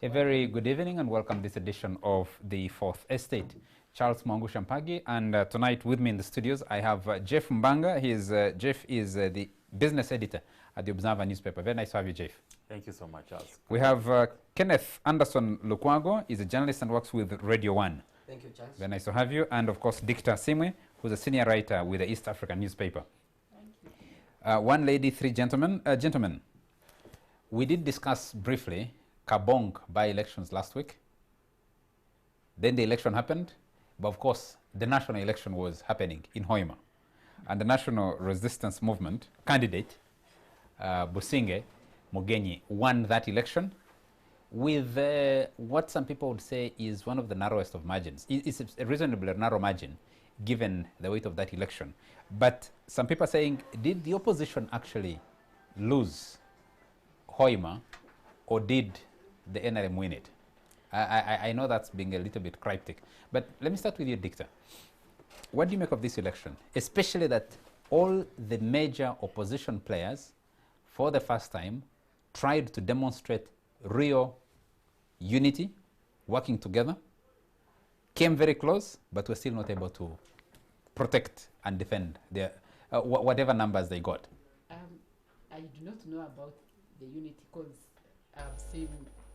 A very good evening and welcome to this edition of the Fourth Estate. Charles Mwangu Shampagi, and tonight with me in the studios I have Jeff Mbanga. Jeff is the business editor at the Observer newspaper. Very nice to have you, Jeff. Thank you so much, Charles. We have Kenneth Anderson Lukwago. He's a journalist and works with Radio 1. Thank you, Charles. Very nice to have you. And of course, Dictor Simwe, who's a senior writer with the East African newspaper. Thank you. One lady, three gentlemen. Gentlemen, we did discuss briefly Kaabong by-elections last week. Then the election happened, but of course the national election was happening in Hoima. And the National Resistance Movement candidate, Businge Mugenyi, won that election with what some people would say is one of the narrowest of margins. It's a reasonably narrow margin given the weight of that election. But some people are saying, did the opposition actually lose Hoima, or did the NRM win it? I know that's being a little bit cryptic, but let me start with you, Dictor. What do you make of this election, especially that all the major opposition players, for the first time, tried to demonstrate real unity, working together, came very close, but were still not able to protect and defend their whatever numbers they got? I do not know about the unity because I've seen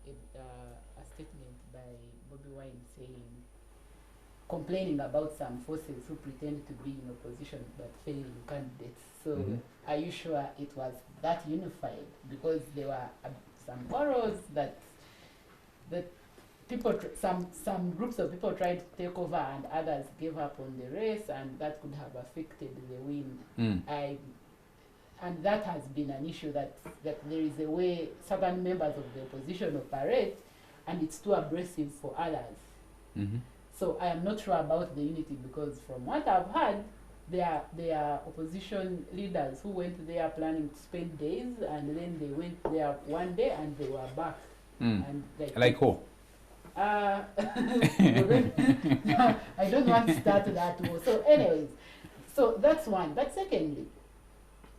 a statement by Bobby Wine saying, complaining about some forces who pretend to be in opposition but failing candidates. So are you sure it was that unified? Because there were some quarrels that people, some groups of people tried to take over and others gave up on the race, and that could have affected the win. And that has been an issue, that there is a way certain members of the opposition operate, and it's too abrasive for others. So I am not sure about the unity, because from what I've heard, there are opposition leaders who went there planning to spend days, and then they went there one day and they were back. And like who? I don't want to start that war. So anyways, so that's one. But secondly,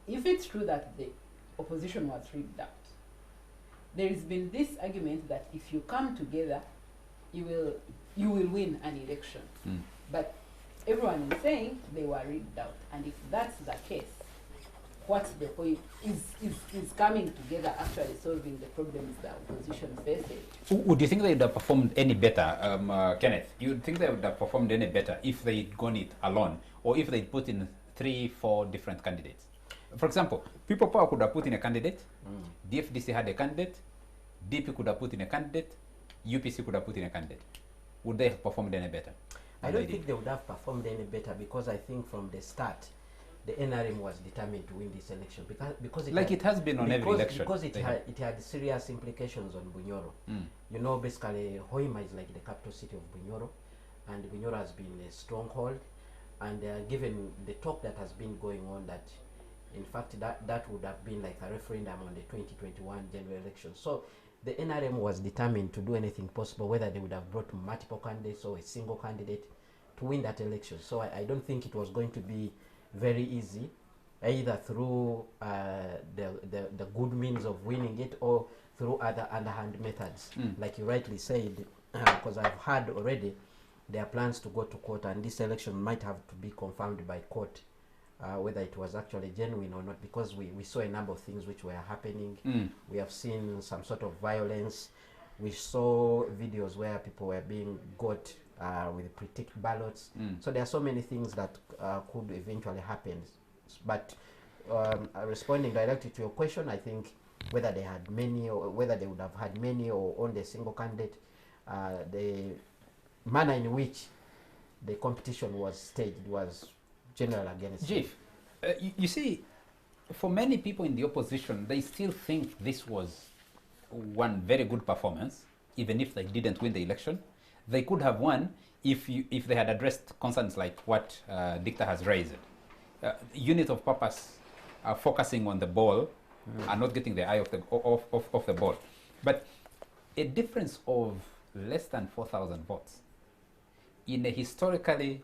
if it's true that the opposition was rigged out, there has been this argument that if you come together, you will win an election. But everyone is saying they were rigged out. And if that's the case, what's the point? Is coming together actually solving the problems the opposition faces? Would you think they would have performed any better, Kenneth? You would think they would have performed any better if they'd gone it alone, or if they'd put in 3-4 different candidates? For example, People Power could have put in a candidate, DFDC had a candidate, DP could have put in a candidate, UPC could have put in a candidate. Would they have performed any better? I don't think they would have performed any better, because I think from the start, the NRM was determined to win this election, because it has been on every election. Because it had serious implications on Bunyoro. You know, basically, Hoima is like the capital city of Bunyoro, and Bunyoro has been a stronghold. And given the talk that has been going on, that in fact that would have been like a referendum on the 2021 general election. So the NRM was determined to do anything possible, whether they would have brought multiple candidates or a single candidate, to win that election. So I don't think it was going to be very easy, either through the good means of winning it or through other underhand methods. Like you rightly said, because I've heard already there are plans to go to court, and this election might have to be confirmed by court, whether it was actually genuine or not, because we saw a number of things which were happening. We have seen some sort of violence. We saw videos where people were being got with pre-ticked ballots. So there are so many things that could eventually happen. But responding directly to your question, I think whether they had many, or whether they would have had many or only a single candidate, the manner in which the competition was staged was general against Jeff, you see, for many people in the opposition, they still think this was one very good performance, even if they didn't win the election. They could have won if they had addressed concerns like what Dictor has raised. Unit of purpose, focusing on the ball, and not getting the eye off the ball. But a difference of less than 4,000 votes in a historically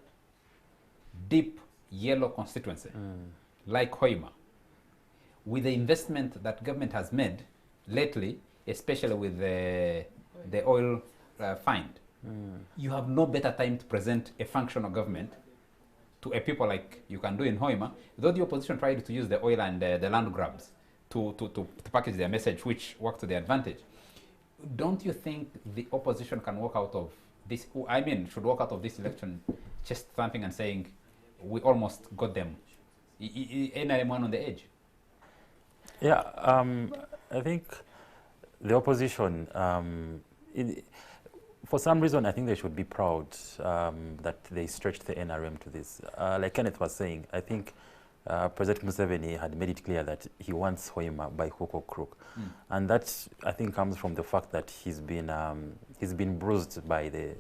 deep yellow constituency like Hoima, with the investment that government has made lately, especially with the oil find, you have no better time to present a functional government to a people like you can do in Hoima, though the opposition tried to use the oil and the land grabs to package their message, which worked to their advantage. Don't you think the opposition can walk out of this, should walk out of this election chest thumping and saying, we almost got them, anyone on the edge? Yeah, I think the opposition, for some reason, I think they should be proud that they stretched the NRM to this. Like Kenneth was saying, I think President Museveni had made it clear that he wants Hoima by hook or crook. And that, I think, comes from the fact that he's been bruised by the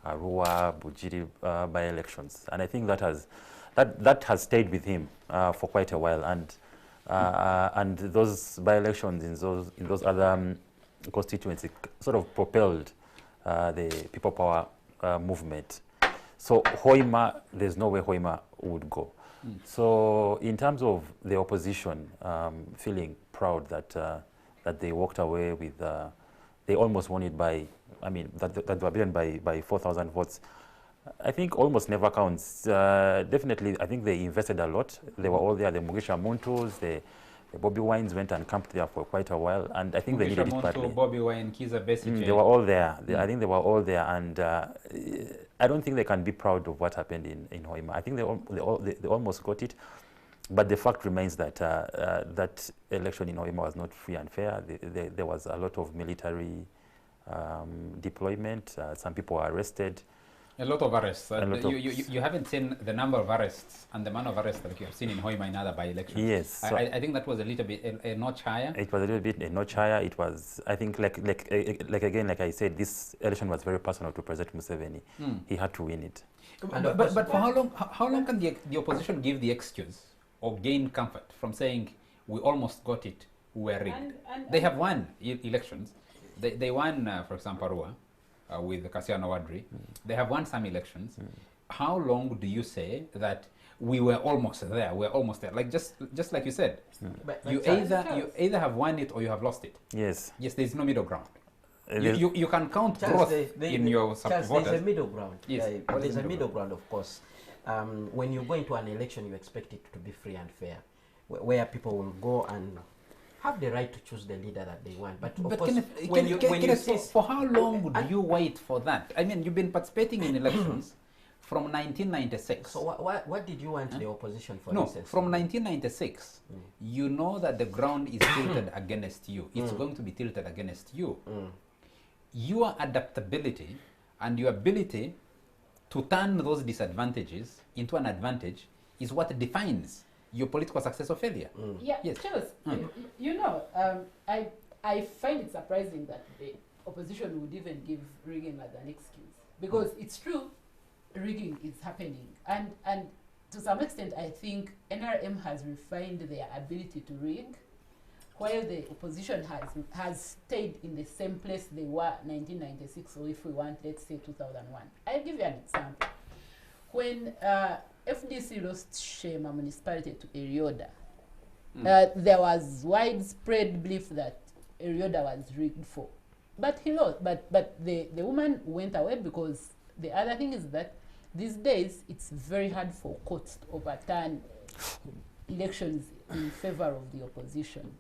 Arua, Bujiri by-elections. And I think that has stayed with him for quite a while. And those by-elections in those other constituencies sort of propelled the People Power movement. So Hoima, there's no way Hoima would go. So in terms of the opposition feeling proud that they walked away with, they almost won it by, that were beaten by 4,000 votes, I think almost never counts. Definitely, I think they invested a lot. They were all there. The Mugisha Muntu, the Bobby Wines went and camped there for quite a while, and I think they needed it badly. Bobby Wine, Kiza, basically. They were all there. I think they were all there, and I don't think they can be proud of what happened in Hoima. I think they almost got it, but the fact remains that that election in Hoima was not free and fair. There was a lot of military deployment. Some people were arrested. A lot of arrests. You haven't seen the number of arrests and the amount of arrests that you have seen in Hoima in other by-elections. Yes. So I think that was a little bit a notch higher. It was a little bit a notch higher. It was, I think, like again, like I said, this election was very personal to President Museveni. He had to win it. But for how long can the opposition give the excuse or gain comfort from saying, we almost got it, we were rigged? They have won elections. They won, for example, Arua. With Kasiano Wadri. They have won some elections. How long do you say that we were almost there? We're almost there. Like just like you said, you either have won it or you have lost it. Yes. Yes, there is no middle ground. You can count growth in your supporters. There's a middle ground. Yes. There's a middle ground, of course. When you go into an election, you expect it to be free and fair, where people will go and have the right to choose the leader that they want. But of course, for how long would you wait for that? I mean, you've been participating in elections from 1996. So what did you want the opposition for? No, from 1996, you know that the ground is tilted against you. It's going to be tilted against you. Your adaptability and your ability to turn those disadvantages into an advantage is what defines your political success or failure. Yeah, yes. Charles, you know, I find it surprising that the opposition would even give rigging as an excuse, because it's true, rigging is happening, and to some extent, I think NRM has refined their ability to rig, while the opposition has stayed in the same place they were 1996, or if we want, let's say 2001. I'll give you an example. When FDC lost Shema municipality to Erioda, there was widespread belief that Erioda was rigged for. But he lost. But the woman went away, because the other thing is that these days it's very hard for courts to overturn elections in favor of the opposition.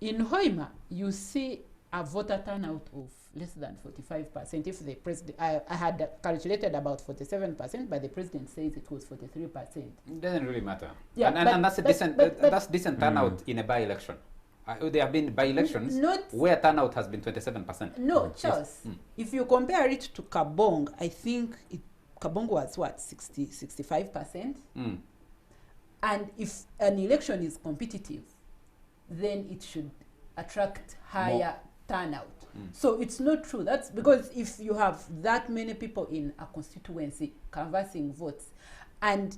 In Hoima, you see a voter turnout of less than 45%. If the president, I had calculated about 47%, but the president says it was 43%. It doesn't really matter. Yeah, and that's a decent turnout in a by-election. There have been by-elections where turnout has been 27%. No, Charles. Yes. If you compare it to Kaabong, I think Kaabong was what, 65%? And if an election is competitive, then it should attract higher turnout. So it's not true. That's because if you have that many people in a constituency canvassing votes, and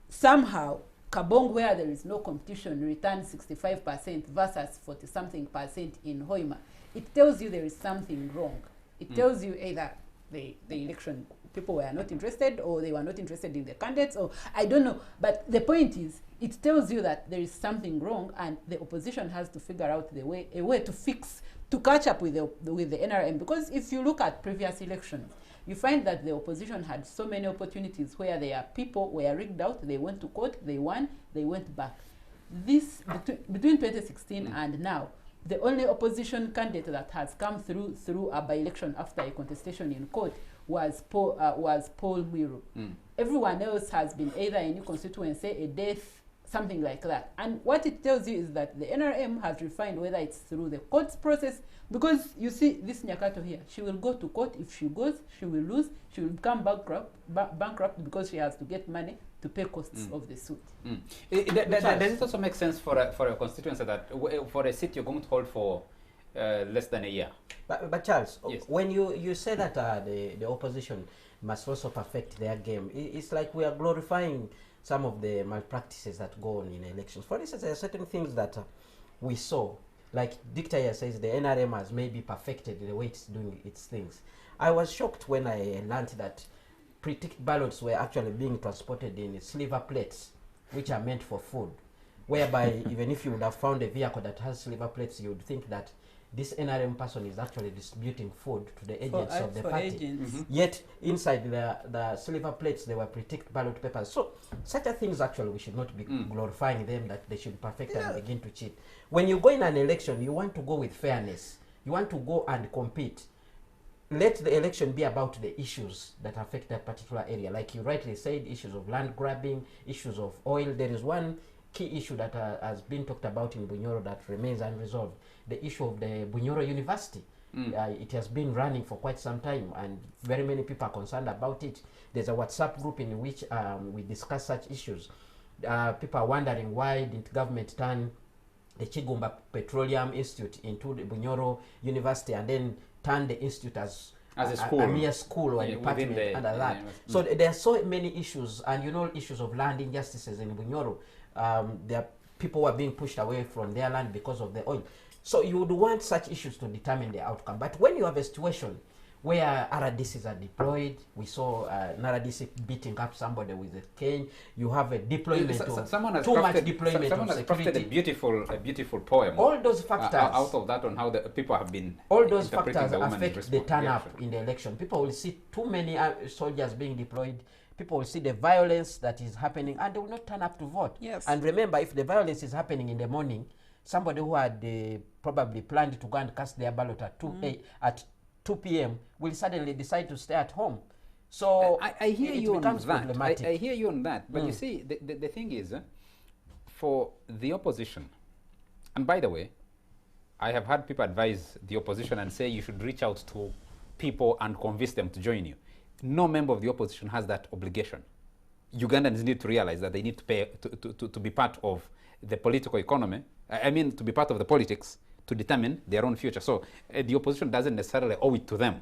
somehow Kaabong, where there is no competition, returns 65% versus 40-something% in Hoima, it tells you there is something wrong. It tells you either the election people were not interested, or they were not interested in the candidates, or I don't know. But the point is, it tells you that there is something wrong, and the opposition has to figure out a way to fix, to catch up with the NRM. Because if you look at previous elections, you find that the opposition had so many opportunities where their people were rigged out, they went to court, they won, they went back. This, between 2016 and now, the only opposition candidate that has come through a by-election after a contestation in court was Paul Mwiru. Everyone else has been either a new constituency, a death, something like that. And what it tells you is that the NRM has refined whether it's through the courts process, because you see this Nyakato here, she will go to court. If she goes, she will lose. She will become bankrupt because she has to get money to pay costs of the suit. Does it also make sense for a constituency that for a seat you're going to hold for less than a year? But Charles, yes. When you say that the opposition must also perfect their game, it's like we are glorifying some of the malpractices that go on in elections. For instance, there are certain things that we saw, like Dictator says the NRM has maybe perfected the way it's doing its things. I was shocked when I learned that pre-ticked ballots were actually being transported in silver plates, which are meant for food, whereby even if you would have found a vehicle that has silver plates, you would think that this NRM person is actually distributing food to the agents of the party. Yet inside the silver plates, there were pre-ticked ballot papers. So such a things actually we should not be glorifying them, that they should perfect and begin to cheat. When you go in an election, you want to go with fairness. You want to go and compete. Let the election be about the issues that affect that particular area. Like you rightly said, issues of land grabbing, issues of oil. There is one key issue that has been talked about in Bunyoro that remains unresolved. The issue of the Bunyoro University. It has been running for quite some time, and very many people are concerned about it. There's a WhatsApp group in which we discuss such issues. People are wondering, why didn't government turn the Chigumba Petroleum Institute into the Bunyoro University and then turn the institute as a school, a mere school or a department under that. So there are so many issues, and you know, issues of land injustices in Bunyoro. There are people who are being pushed away from their land because of the oil. So you would want such issues to determine the outcome. But when you have a situation where RDCs are deployed, we saw an RDC beating up somebody with a cane. You have a deployment of too much deployment someone of has security. crafted a beautiful poem. All those factors out of that on how the people have been. All those factors affect the turn up in the election. People will see too many soldiers being deployed. People will see the violence that is happening, and they will not turn up to vote. Yes. And remember, if the violence is happening in the morning, somebody who had probably planned to go and cast their ballot at 2 p.m. will suddenly decide to stay at home. So I hear you on that. I hear you on that. But you see, the thing is, for the opposition, and by the way, I have had people advise the opposition and say you should reach out to people and convince them to join you. No member of the opposition has that obligation. Ugandans need to realize that they need to pay to be part of the political economy. I mean, to be part of the politics to determine their own future. So the opposition doesn't necessarily owe it to them,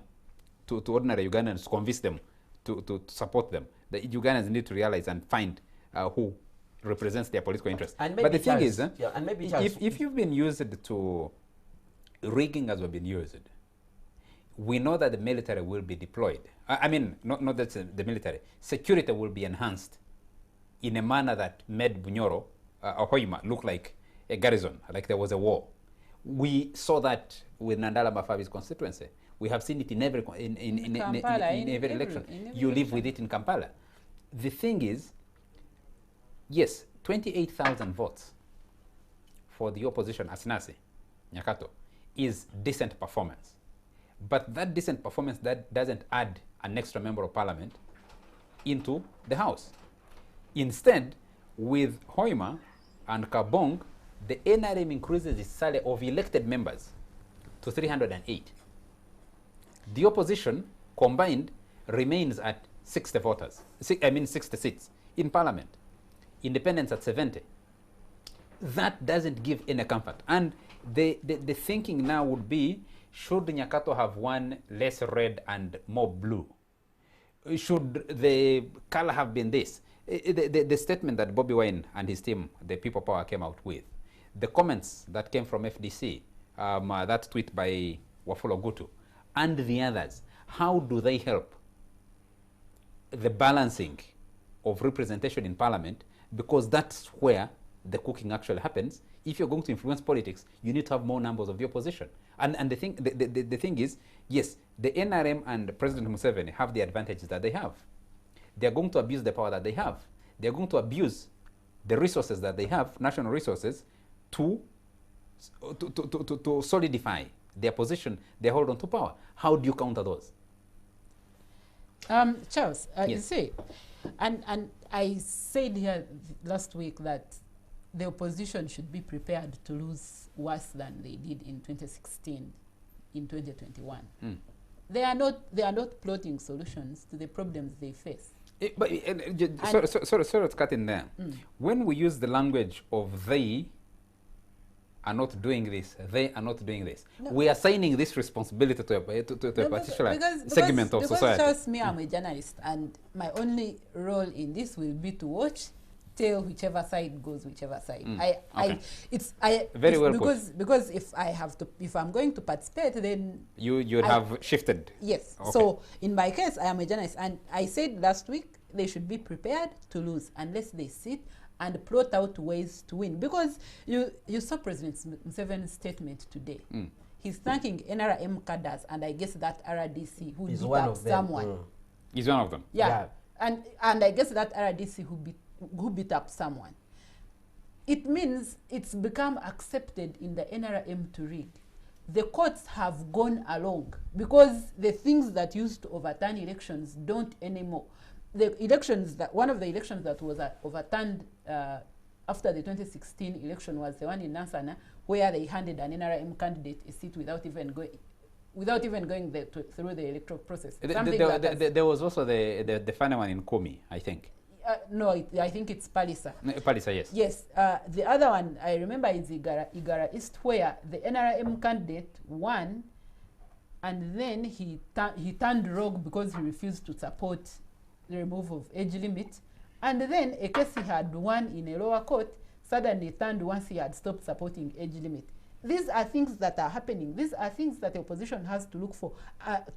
to ordinary Ugandans, to convince them to support them. The Ugandans need to realize and find who represents their political interests. But the thing is, if you've been used to rigging as we've been used, we know that the military will be deployed. I mean, not that the military. Security will be enhanced in a manner that made Bunyoro, Hoima, look like a garrison, like there was a war. We saw that with Nandala Mafabi's constituency. We have seen it in every election. You live with it in Kampala. The thing is, yes, 28,000 votes for the opposition, Asinasi, Nyakato, is decent performance. But that decent performance that doesn't add an extra member of parliament into the House. Instead, with Hoima and Kaabong, the NRM increases its salary of elected members to 308. The opposition combined remains at 60 voters, 60 seats in parliament. Independents at 70. That doesn't give any comfort. And the thinking now would be, should Nyakato have won less red and more blue? Should the color have been this? The statement that Bobby Wine and his team, the People Power, came out with, the comments that came from FDC, that tweet by Wafula Gutu, and the others, how do they help the balancing of representation in parliament? Because that's where the cooking actually happens. If you're going to influence politics, you need to have more numbers of the opposition. And the thing is, yes, the NRM and President Museveni have the advantages that they have. They're going to abuse the power that they have. They're going to abuse the resources that they have, national resources, to solidify their position, they hold on to power. How do you counter those? Charles, yes. You see, and I said here last week that the opposition should be prepared to lose worse than they did in 2016, in 2021. They are not plotting solutions to the problems they face. Sorry to cut in there. When we use the language of they are not doing this, they are not doing this, no, we are assigning this responsibility to a particular segment of society. Because me, I'm a journalist, and my only role in this will be to watch till whichever side goes whichever side. Very well because if I'm going to participate, then you have shifted. Yes. Okay. So in my case, I am a journalist, and I said last week they should be prepared to lose unless they sit and plot out ways to win. Because you saw President Museveni's statement today. He's thanking NRM cadres, and I guess that RDC who beat up someone. He's one of them. Yeah. And I guess that RDC who beat up someone. It means it's become accepted in the NRM to rig. The courts have gone along because the things that used to overturn elections don't anymore. One of the elections that was overturned after the 2016 election was the one in Nansana, where they handed an NRM candidate a seat without even going through the electoral process. There was also the final one in Komi, I think. No, I think it's Palisa. Palisa, yes. Yes. The other one I remember is Igara East, where the NRM candidate won, and then he turned rogue because he refused to support the removal of age limit. And then a case he had won in a lower court suddenly turned once he had stopped supporting age limit. These are things that are happening. These are things that the opposition has to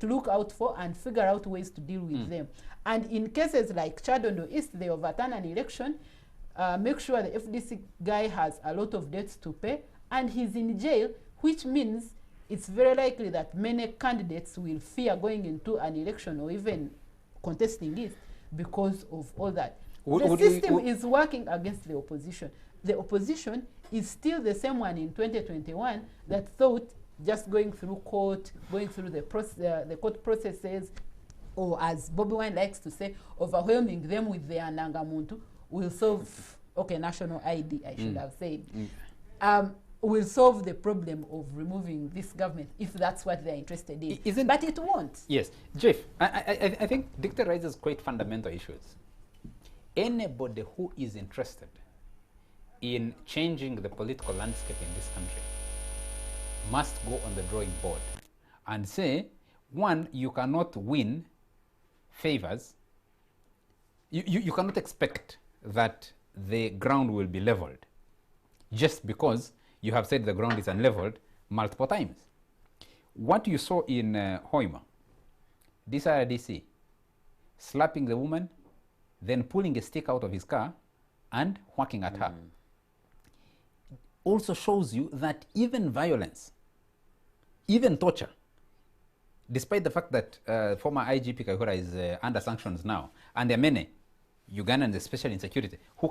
look out for and figure out ways to deal with them. And in cases like Chadondo East, they overturn an election, make sure the FDC guy has a lot of debts to pay, and he's in jail, which means it's very likely that many candidates will fear going into an election or even contesting it because of all that. The system is working against the opposition. The opposition is still the same one in 2021 that thought just going through court, going through the court processes, or as Bobby Wine likes to say, overwhelming them with their nangamuntu will solve, national ID, I should have said, will solve the problem of removing this government if that's what they're interested in. But it won't. Yes. Jeff, I think Dicta raises quite fundamental issues. Anybody who is interested in changing the political landscape in this country must go on the drawing board and say, one, you cannot win favors. You cannot expect that the ground will be leveled just because you have said the ground is unleveled multiple times. What you saw in Hoima, this RDC slapping the woman, then pulling a stick out of his car and whacking at her, also shows you that even violence, even torture, despite the fact that former IGP Kahura is under sanctions now, and there are many Ugandans, especially in security, who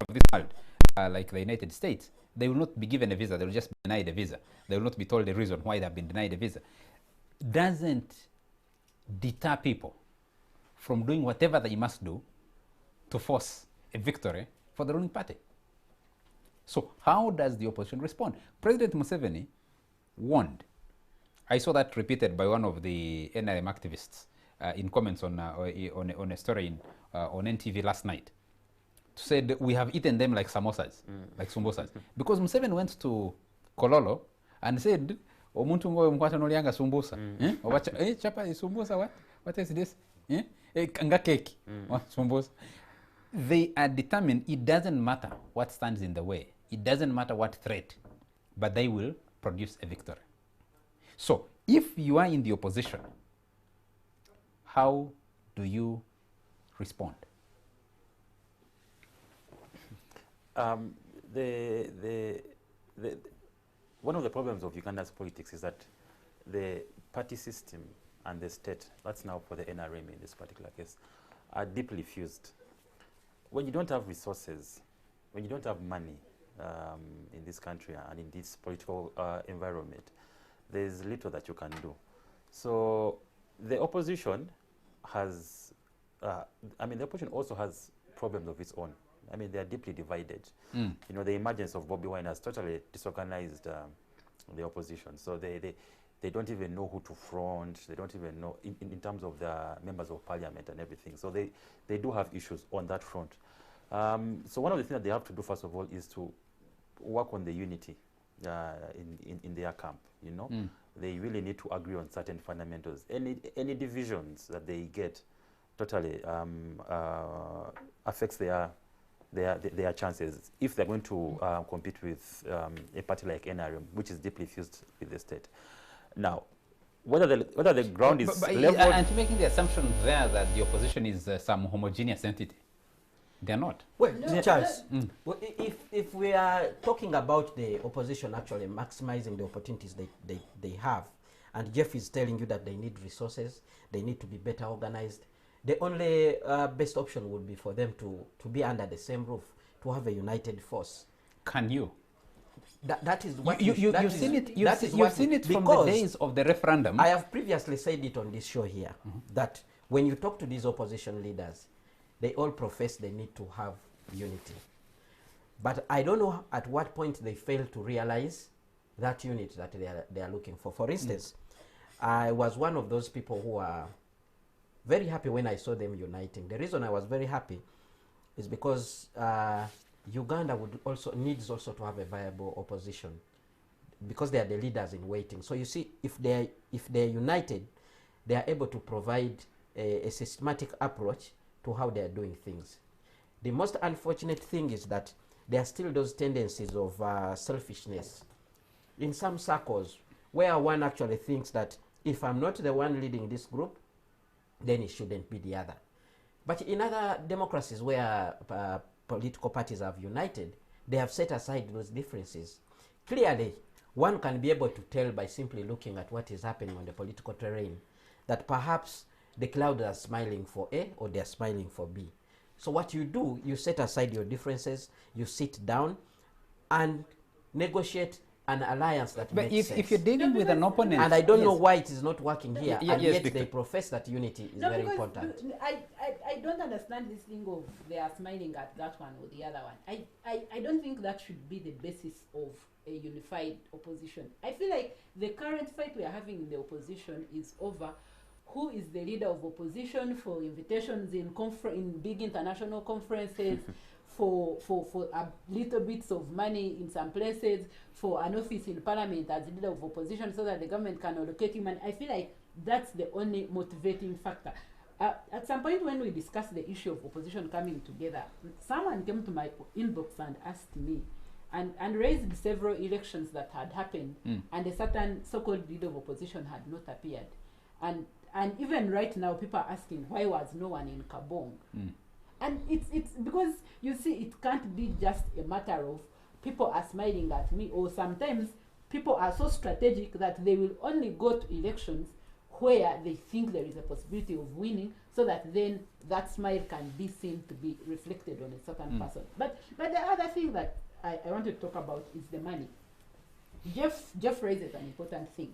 of this world, like the United States, they will not be given a visa. They will just be denied a visa. They will not be told the reason why they have been denied a visa. Doesn't deter people from doing whatever they must do to force a victory for the ruling party. So how does the opposition respond? President Museveni warned. I saw that repeated by one of the NRM activists in comments on a story on NTV last night. Said we have eaten them like samosas, like sumbusas. Because Museveni went to Kololo and said, "Omuntu ngoyo mkwata nolianga sumbusa." Chapa sumbusa what is this? Nga cake. Sumbusa. They are determined. It doesn't matter what stands in the way. it doesn't matter what threat, but they will produce a victory. So if you are in the opposition, how do you respond? One of the problems of Uganda's politics is that the party system and the state, that's now for the NRM in this particular case, are deeply fused. When you don't have resources, when you don't have money in this country and in this political environment, there's little that you can do. So the opposition has, the opposition also has problems of its own. I mean, they are deeply divided. You know, the emergence of Bobi Wine has totally disorganized the opposition. So they don't even know who to front. They don't even know in terms of the members of parliament and everything. So they do have issues on that front. So one of the things that they have to do, first of all, is to work on the unity in their camp. You know, they really need to agree on certain fundamentals. Any divisions that they get totally affects their chances if they're going to compete with a party like NRM, which is deeply fused with the state. Now, whether the ground is leveled... Aren't you making the assumption there that the opposition is some homogeneous entity? They're not. Well, no, Charles, well, if we are talking about the opposition actually maximizing the opportunities they have, and Jeff is telling you that they need resources, they need to be better organized, the only best option would be for them to be under the same roof, to have a united force. Can you? That is what you've seen it. You've seen it from the days of the referendum. I have previously said it on this show here that when you talk to these opposition leaders, they all profess they need to have unity. But I don't know at what point they fail to realize that unity that they are looking for. For instance, I was one of those people who are very happy when I saw them uniting. The reason I was very happy is because Uganda needs also to have a viable opposition, because they are the leaders in waiting. So you see, if they're united, they are able to provide a systematic approach to how they are doing things. The most unfortunate thing is that there are still those tendencies of selfishness in some circles, where one actually thinks that if I'm not the one leading this group, then it shouldn't be the other. But in other democracies where political parties have united, they have set aside those differences. Clearly, one can be able to tell by simply looking at what is happening on the political terrain that perhaps the clouds are smiling for A or they're smiling for B. So what you do, you set aside your differences, you sit down and negotiate an alliance that makes sense. But if you're dealing with an opponent... And I don't know why it is not working here, and yet they profess that unity is very important. I don't understand this thing of they are smiling at that one or the other one. I don't think that should be the basis of a unified opposition. I feel like the current fight we are having in the opposition is over who is the leader of opposition, for invitations in big international conferences, for little bits of money in some places, for an office in parliament as leader of opposition so that the government can allocate money. I feel like that's the only motivating factor. At some point when we discussed the issue of opposition coming together, someone came to my inbox and asked me and raised several elections that had happened, and a certain so-called leader of opposition had not appeared. And even right now, people are asking, why was no one in Kaabong? And it's because, you see, it can't be just a matter of people are smiling at me, or sometimes people are so strategic that they will only go to elections where they think there is a possibility of winning, so that then that smile can be seen to be reflected on a certain person. But the other thing that I want to talk about is the money. Jeff raises an important thing.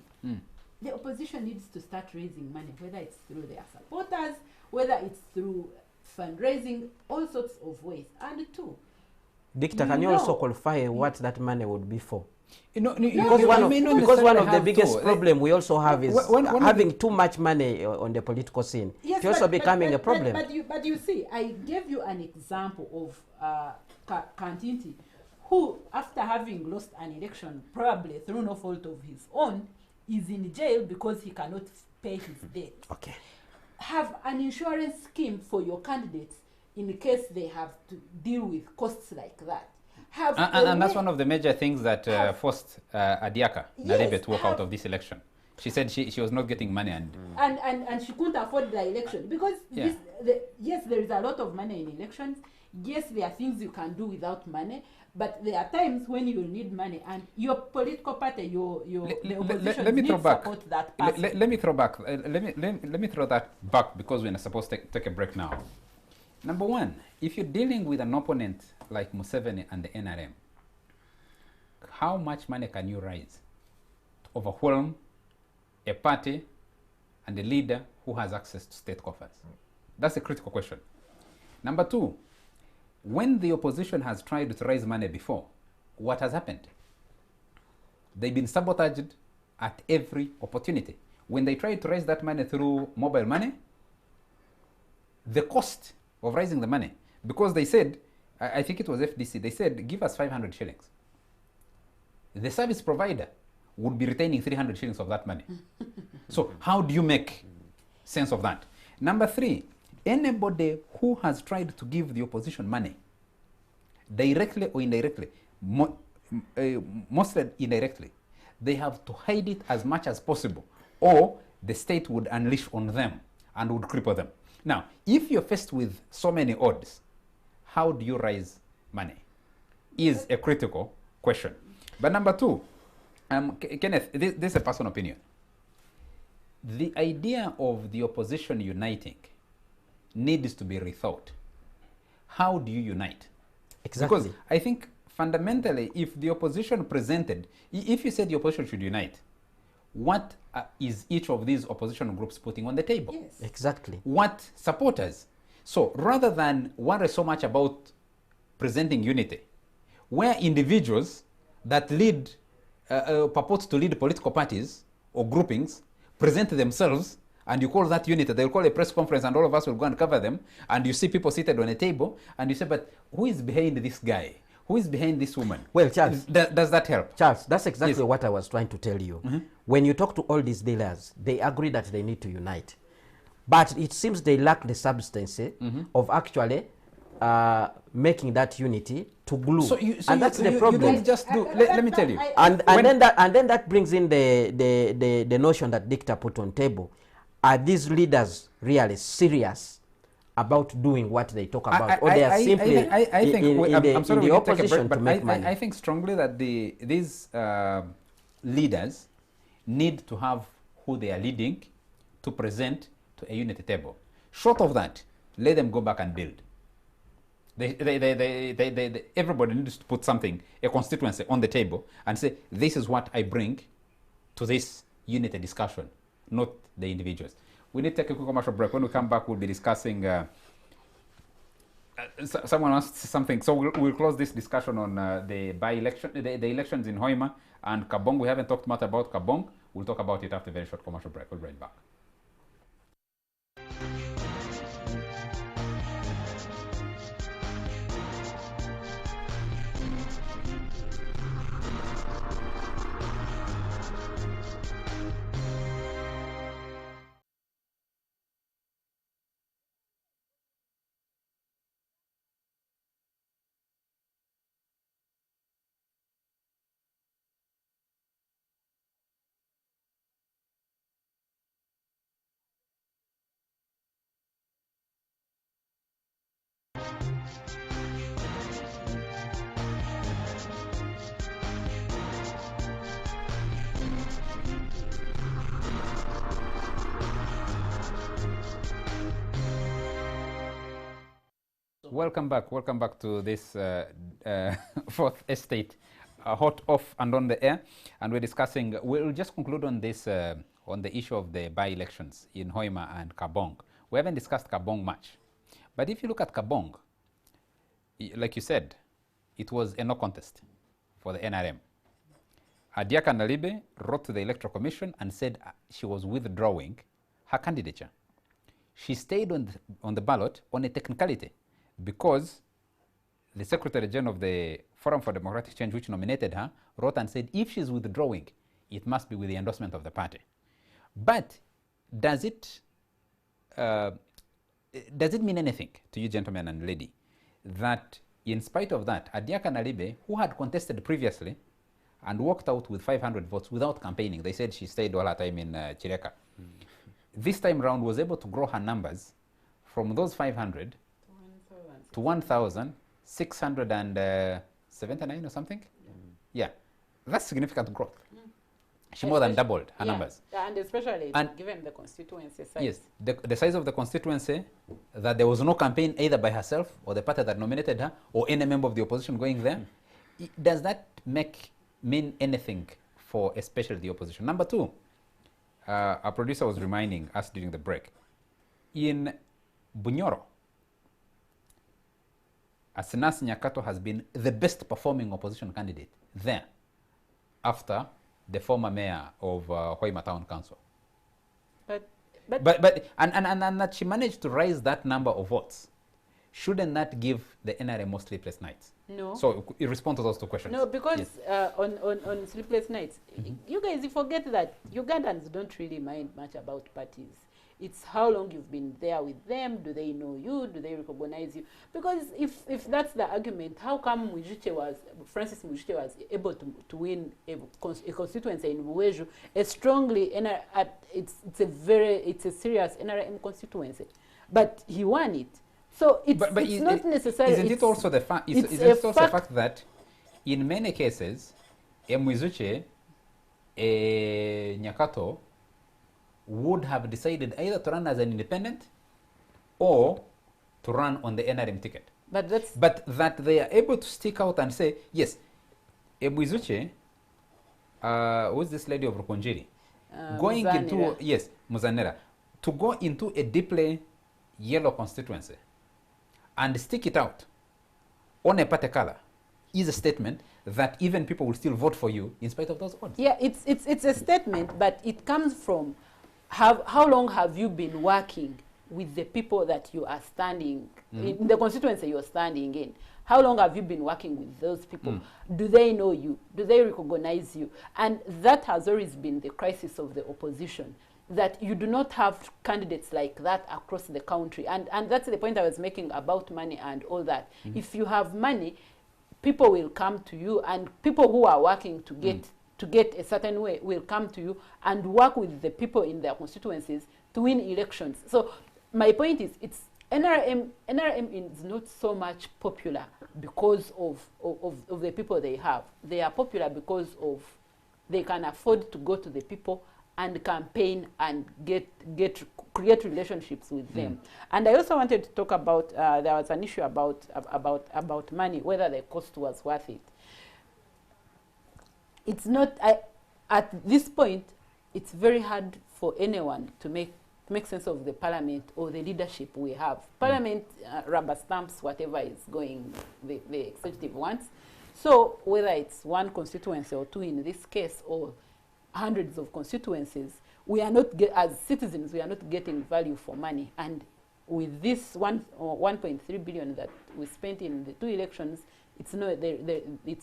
The opposition needs to start raising money, whether it's through their supporters, whether it's through fundraising, all sorts of ways. And two, Victor, can you also qualify what that money would be for? Because one of the biggest problem we also have is having too much money on the political scene. Yes, it's also becoming a problem. But you see, I gave you an example of Kantinti, who, after having lost an election, probably through no fault of his own, is in jail because he cannot pay his debt. Okay. Have an insurance scheme for your candidates in case they have to deal with costs like that. have and that's one of the major things that forced Adiaka Nalebe to walk out of this election. She said she was not getting money and she couldn't afford the election because yes, there is a lot of money in elections. Yes, there are things you can do without money, but there are times when you need money, and your political party, the opposition needs to support that person. Let me throw back. Let me throw that back because we're supposed to take a break now. Number one, if you're dealing with an opponent like Museveni and the NRM, how much money can you raise to overwhelm a party and a leader who has access to state coffers? That's a critical question. Number two, when the opposition has tried to raise money before, what has happened? They've been sabotaged at every opportunity. When they tried to raise that money through mobile money, the cost of raising the money, because they said, I think it was FDC, they said, give us 500 shillings. The service provider would be retaining 300 shillings of that money. So how do you make sense of that? Number three, anybody who has tried to give the opposition money, directly or indirectly, mostly indirectly, they have to hide it as much as possible, or the state would unleash on them and would cripple them. Now, if you're faced with so many odds, how do you raise money? Is a critical question. But number two, Kenneth, this is a personal opinion. The idea of the opposition uniting needs to be rethought. How do you unite? Exactly. Because I think fundamentally, if the opposition presented, if you said the opposition should unite, what is each of these opposition groups putting on the table? Yes. Exactly. What supporters? So rather than worry so much about presenting unity, where individuals that lead, purport to lead political parties or groupings present themselves, and you call that unity, they'll call a press conference and all of us will go and cover them, and you see people seated on a table, and you say, but who is behind this guy? Who is behind this woman? Well, Charles. Does that help? Charles, that's exactly Yes. what I was trying to tell you. When you talk to all these dealers, they agree that they need to unite. But it seems they lack the substance of actually making that unity to glue. And that's the problem. You don't just do, let me tell you. And then that brings in the notion that Dicta put on table. Are these leaders really serious about doing what they talk about, or they are simply in the opposition to make money? I think strongly that these leaders need to have who they are leading to present to a unity table. Short of that, let them go back and build. Everybody needs to put something, a constituency on the table and say, this is what I bring to this unity discussion, not the individuals. We need to take a quick commercial break. When we come back, we'll be discussing, someone asked something. So we'll close this discussion on the by-election, the elections in Hoima and Kaabong. We haven't talked much about Kaabong. We'll talk about it after a very short commercial break. We'll be right back. Welcome back to this fourth estate, hot, off and on the air, and we're discussing, we'll just conclude on this, on the issue of the by-elections in Hoima and Kaabong. We haven't discussed Kaabong much, but if you look at Kaabong, like you said, it was a no contest for the NRM. Adiaka Nalibe wrote to the Electoral Commission and said she was withdrawing her candidature. She stayed on the ballot on a technicality, because the Secretary General of the Forum for Democratic Change, which nominated her, wrote and said if she's withdrawing, it must be with the endorsement of the party. But does it mean anything to you, gentlemen and lady, that In spite of that, Adiaka Nalibe, who had contested previously and walked out with 500 votes without campaigning, they said she stayed all her time in Chireka, this time round was able to grow her numbers from those 500 to 1,679 or something. Yeah, that's significant growth. She more than doubled her numbers. And especially given the constituency size. Yes, the size of the constituency, that there was no campaign either by herself or the party that nominated her or any member of the opposition going there. Does that mean anything for especially the opposition? Number two, our producer was reminding us during the break. In Bunyoro, Asinas Nyakato has been the best performing opposition candidate there after the former mayor of Hoima Town Council. But that she managed to raise that number of votes. Shouldn't that give the NRM more sleepless nights? No. So you respond to those two questions. No, because on sleepless nights, you guys, you forget that Ugandans don't really mind much about parties. It's how long you've been there with them. Do they know you? Do they recognize you? Because if that's the argument, how come Francis Mujite was able to win a constituency in Buweju, a strongly it's a serious NRM constituency, but he won it. So it's not necessarily. Isn't it also the fact? Isn't it also the fact that in many cases, Mwizuche, Nyakato would have decided either to run as an independent or to run on the NRM ticket. But that they are able to stick out and say, yes, Mwizuche, who's this lady of Rukunjiri? Going Muzanira. into, yes, Muzanira, to go into a deeply yellow constituency and stick it out on a party color is a statement that even people will still vote for you in spite of those odds. Yeah, it's a statement, but it comes from how long have you been working with the people that you are standing in the constituency you're standing in? How long have you been working with those people? Do they know you? Do they recognize you? And that has always been the crisis of the opposition, that you do not have candidates like that across the country. And that's the point I was making about money and all that. If you have money, people will come to you, and people who are working to get a certain way will come to you and work with the people in their constituencies to win elections. So my point is, it's NRM is not so much popular because of the people they have. They are popular because of they can afford to go to the people and campaign and create relationships with them. And I also wanted to talk about there was an issue about money, whether the cost was worth it. It's not. At this point, it's very hard for anyone to make sense of the parliament or the leadership we have. Parliament rubber stamps whatever is going the executive wants. So whether it's one constituency or two in this case, or hundreds of constituencies, we are not as citizens, we are not getting value for money. And with this 1.3 billion that we spent in the two elections, it's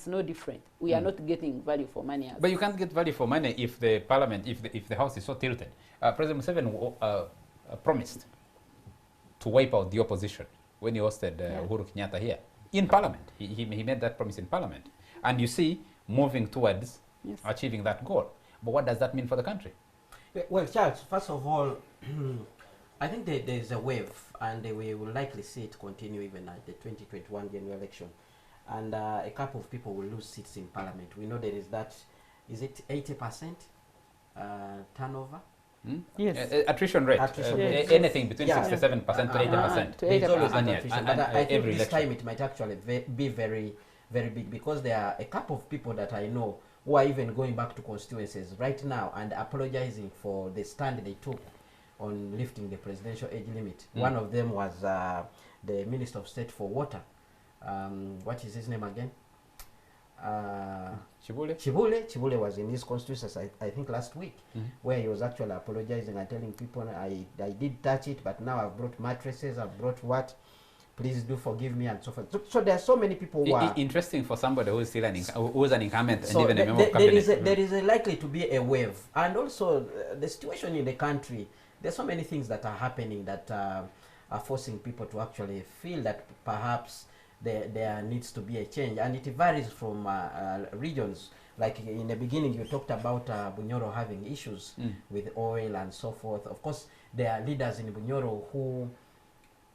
no different. We are not getting value for money. But you can't get value for money if the parliament, if the house is so tilted. President Museveni promised to wipe out the opposition when he hosted Uhuru Kenyatta here in parliament. He made that promise in parliament, and you see moving towards achieving that goal. But what does that mean for the country? Well, Charles, first of all, I think there's a wave, and we will likely see it continue even at the 2021 general election. And a couple of people will lose seats in parliament. We know there is that, is it 80% turnover? Yes. Attrition rate. Anything between 67% to 80%. There's always an attrition. But I think this time it might actually be very, very big, because there are a couple of people that I know who are even going back to constituencies right now and apologizing for the stand they took on lifting the presidential age limit. One of them was the Minister of State for Water. What is his name again? Chibule was in his constituency, I think last week, where he was actually apologizing and telling people, I did touch it, but now I've brought mattresses, I've brought what, please do forgive me, and so forth. So there are so many people who are... Interesting for somebody who's still who's an incumbent so and even a member of cabinet. There is likely to be a wave. And also the situation in the country, there's so many things that are happening that are forcing people to actually feel that perhaps there needs to be a change, and it varies from regions. Like in the beginning, you talked about Bunyoro having issues with oil and so forth. Of course, there are leaders in Bunyoro who,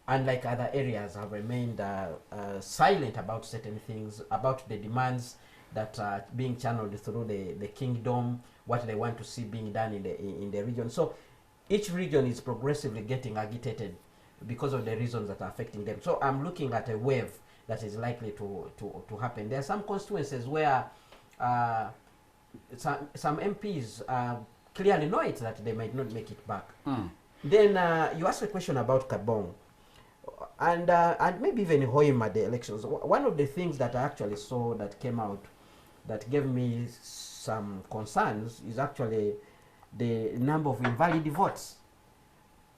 unlike other areas, have remained silent about certain things, about the demands that are being channeled through the kingdom, what they want to see being done in the region. So each region is progressively getting agitated because of the reasons that are affecting them. So I'm looking at a wave that is likely to happen. There are some constituencies where some MPs clearly know it, that they might not make it back. Then you asked a question about Kaabong, and maybe even Hoima, the elections. One of the things that I actually saw that came out that gave me some concerns is actually the number of invalid votes.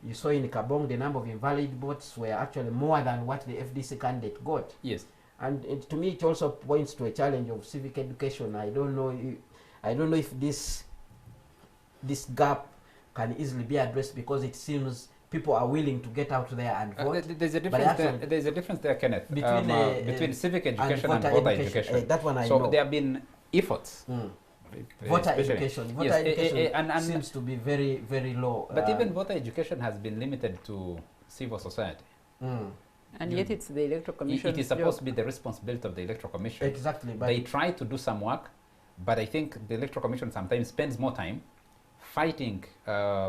You saw in Kaabong the number of invalid votes were actually more than what the FDC candidate got. Yes. And to me, it also points to a challenge of civic education. I don't know if this gap can easily be addressed, because it seems people are willing to get out there and vote. There's a difference there, Kenneth, between civic education and voter education. That one I know. So there have been efforts. Voter education seems to be very, very low. But even voter education has been limited to civil society. And yet it's the Electoral Commission. It is supposed to be the responsibility of the Electoral Commission. Exactly. But they try to do some work, but I think the Electoral Commission sometimes spends more time fighting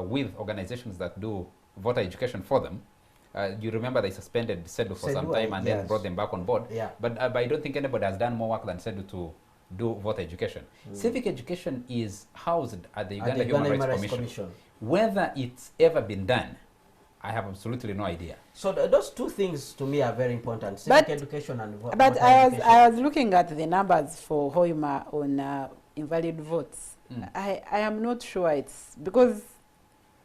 with organizations that do voter education for them. You remember they suspended SEDU for some time and then brought them back on board. Yeah. But I don't think anybody has done more work than SEDU to do voter education. Civic education is housed at the Uganda Human Rights Commission. Whether it's ever been done, I have absolutely no idea. So those two things to me are very important: civic education and voter education. But I was looking at the numbers for Hoima on invalid votes. I am not sure it's because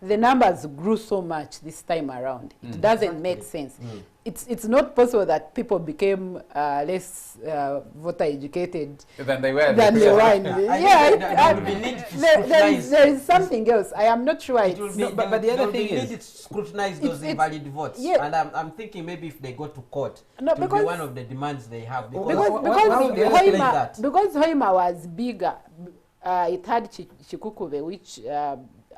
the numbers grew so much this time around. It doesn't make sense. It's not possible that people became less voter educated than they were. There is something else. I am not sure. But the other thing is, need to scrutinize those invalid votes. Yeah. And I'm thinking maybe if they go to court, it will be one of the demands they have. Because Hoima was bigger, it had Chikukube, which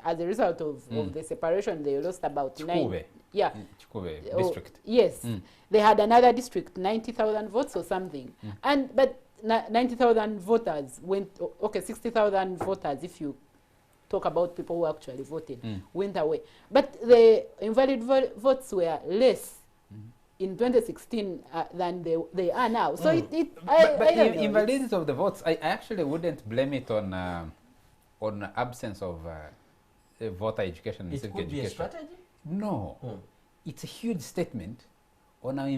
as a result of the separation, they lost about Chikube. Chikube district. Yes. They had another district, 90,000 votes or something. But 90,000 voters went, 60,000 voters, if you talk about people who actually voted, went away. But the invalid votes were less in 2016 than they are now. So invalidity of the votes, I actually wouldn't blame it on absence of voter education and civic education. It could be a strategy? No. It's a huge statement on our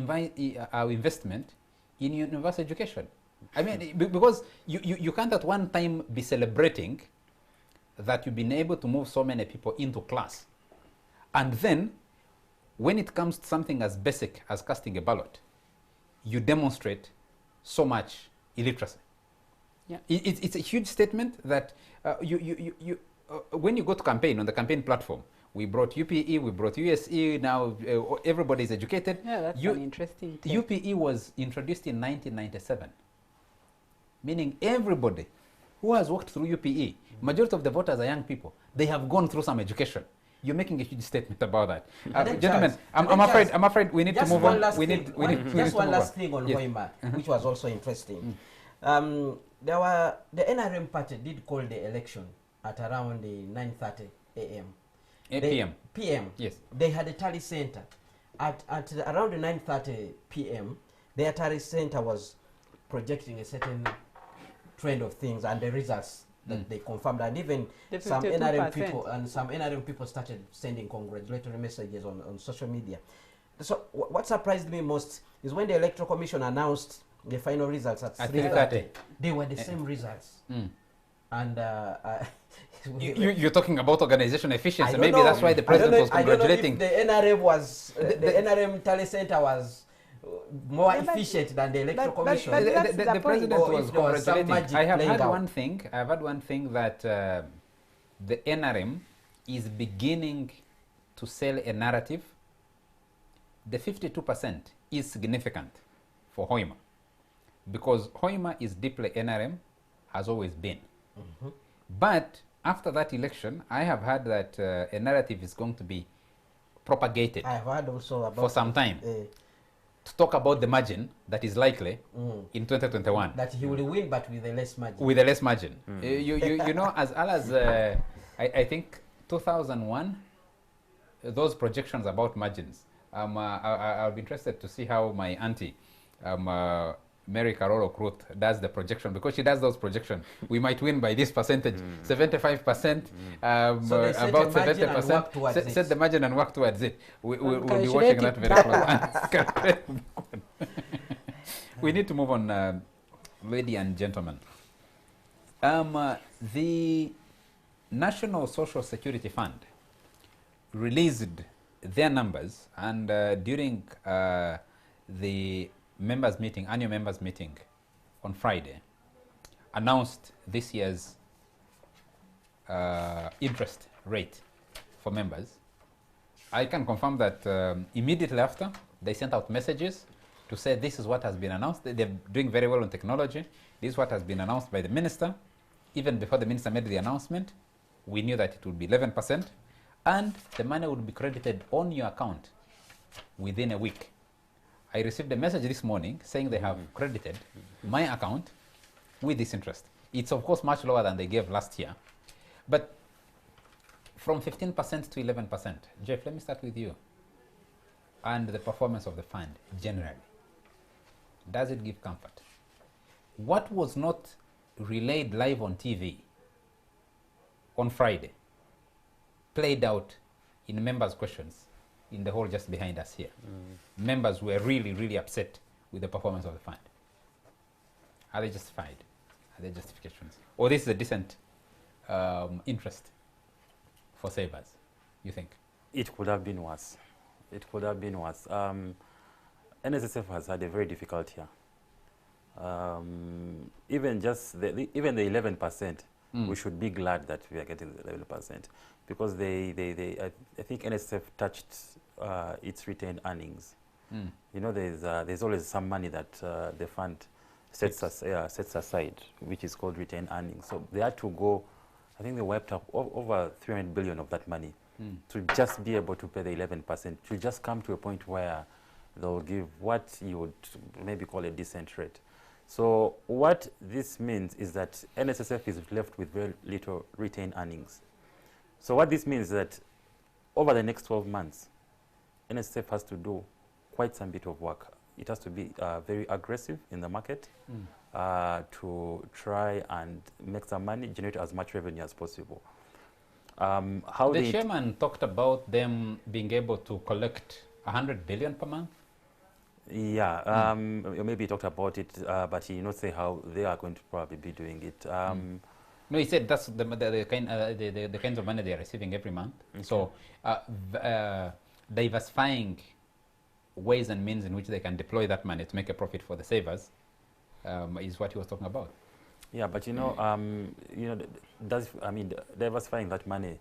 investment in universal education. I mean, because you can't at one time be celebrating that you've been able to move so many people into class, and then when it comes to something as basic as casting a ballot, you demonstrate so much illiteracy. Yeah. It's a huge statement that when you go to campaign on the campaign platform, we brought UPE, we brought USE, now everybody is educated. Yeah, that's an interesting thing. UPE was introduced in 1997, meaning everybody who has walked through UPE, majority of the voters are young people. They have gone through some education. You're making a huge statement about that. Gentlemen, I'm afraid we need to move on. Just one last thing on Hoima, which was also interesting. The NRM party did call the election at around 9:30 a.m. PM. Yes. They had a tally center. At around 9:30 p.m., their tally center was projecting a certain trend of things and the results that they confirmed. And even some NRM people started sending congratulatory messages on social media. So what surprised me most is when the Electoral Commission announced the final results at 3:30, they were the same results. And you're talking about organization efficiency. Maybe that's why the president was congratulating. I don't know if the NRM was the NRM tally center was more efficient than the Electoral Commission. The president was congratulating. I have heard one thing that the NRM is beginning to sell a narrative. The 52% is significant for Hoima, because Hoima is deeply NRM, has always been. But after that election, I have heard that a narrative is going to be propagated I have heard also about for some time to talk about the margin that is likely in 2021. that he will win, but with a less margin. With a less margin. You know, as well as I think 2001, those projections about margins. I'll be interested to see how my auntie, Mary Carol Kruth, does the projection, because she does those projections. We might win by this percentage, 75%, So they set about a margin and work 70%. towards Set it. the margin and work towards it. We'll be Calculate watching it that very closely. We need to move on, ladies and gentlemen. The National Social Security Fund released their numbers, and during the members meeting, annual members meeting on Friday, announced this year's interest rate for members. I can confirm that immediately after, they sent out messages to say this is what has been announced. They're doing very well on technology. This is what has been announced by the minister. Even before the minister made the announcement, we knew that it would be 11%, and the money would be credited on your account within a week. I received a message this morning saying they have credited my account with this interest. It's of course much lower than they gave last year, but from 15% to 11%. Jeff, let me start with you. And the performance of the fund generally. Does it give comfort? What was not relayed live on TV on Friday played out in members' questions in the hall just behind us here. Members were really, really upset with the performance of the fund. Are they justified? Are there justifications? Or this is a decent interest for savers, you think? It could have been worse. It could have been worse. NSSF has had a very difficult year. Even the 11%, we should be glad that we are getting the 11%, because I think NSSF touched its retained earnings. You know, there's always some money that the fund sets aside, which is called retained earnings. So they had to go, I think they wiped up over 300 billion of that money to just be able to pay the 11%, to just come to a point where they'll give what you would maybe call a decent rate. So what this means is that NSSF is left with very little retained earnings. So what this means is that over the next 12 months, NSSF has to do quite some bit of work. It has to be very aggressive in the market to try and make some money, generate as much revenue as possible. The chairman talked about them being able to collect 100 billion per month. Yeah, maybe he talked about it, but he did not say how they are going to probably be doing it. No, he said that's the kinds of money they are receiving every month. Okay. So diversifying ways and means in which they can deploy that money to make a profit for the savers is what he was talking about. Yeah, but diversifying that money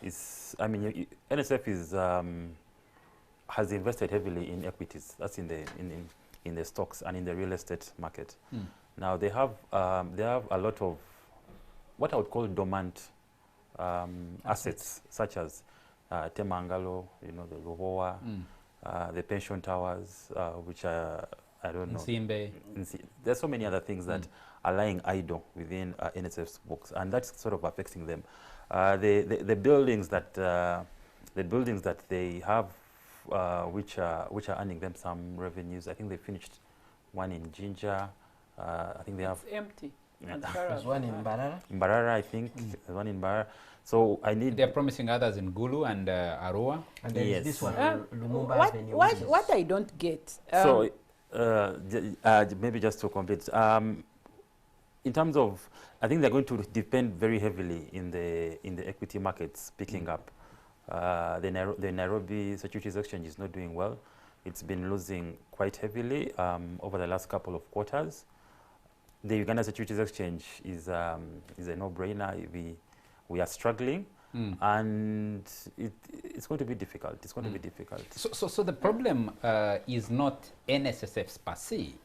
is, NSF is has invested heavily in equities. That's in the stocks and in the real estate market. Now they have a lot of what I would call dormant assets, such as Temangalo, the Luvoa, the pension towers, which are, I don't know. Nsimbe. There's so many other things that are lying idle within NSF's books, and that's sort of affecting them. The buildings that they have, which are earning them some revenues. I think they finished one in Jinja. I think they have. It's empty. There's one in Mbarara. Mbarara, I think. There's one in Mbarara. So I need. They're promising others in Gulu and Arua. And then yes. This one, Lumumba Avenue. What I don't get. So maybe just to complete. In terms of, I think they're going to depend very heavily in the equity markets picking up. The Nairobi Securities Exchange is not doing well. It's been losing quite heavily over the last couple of quarters. The Uganda Securities Exchange is a no-brainer. We are struggling, and it's going to be difficult. It's going to be difficult. So the problem is not NSSF's per se.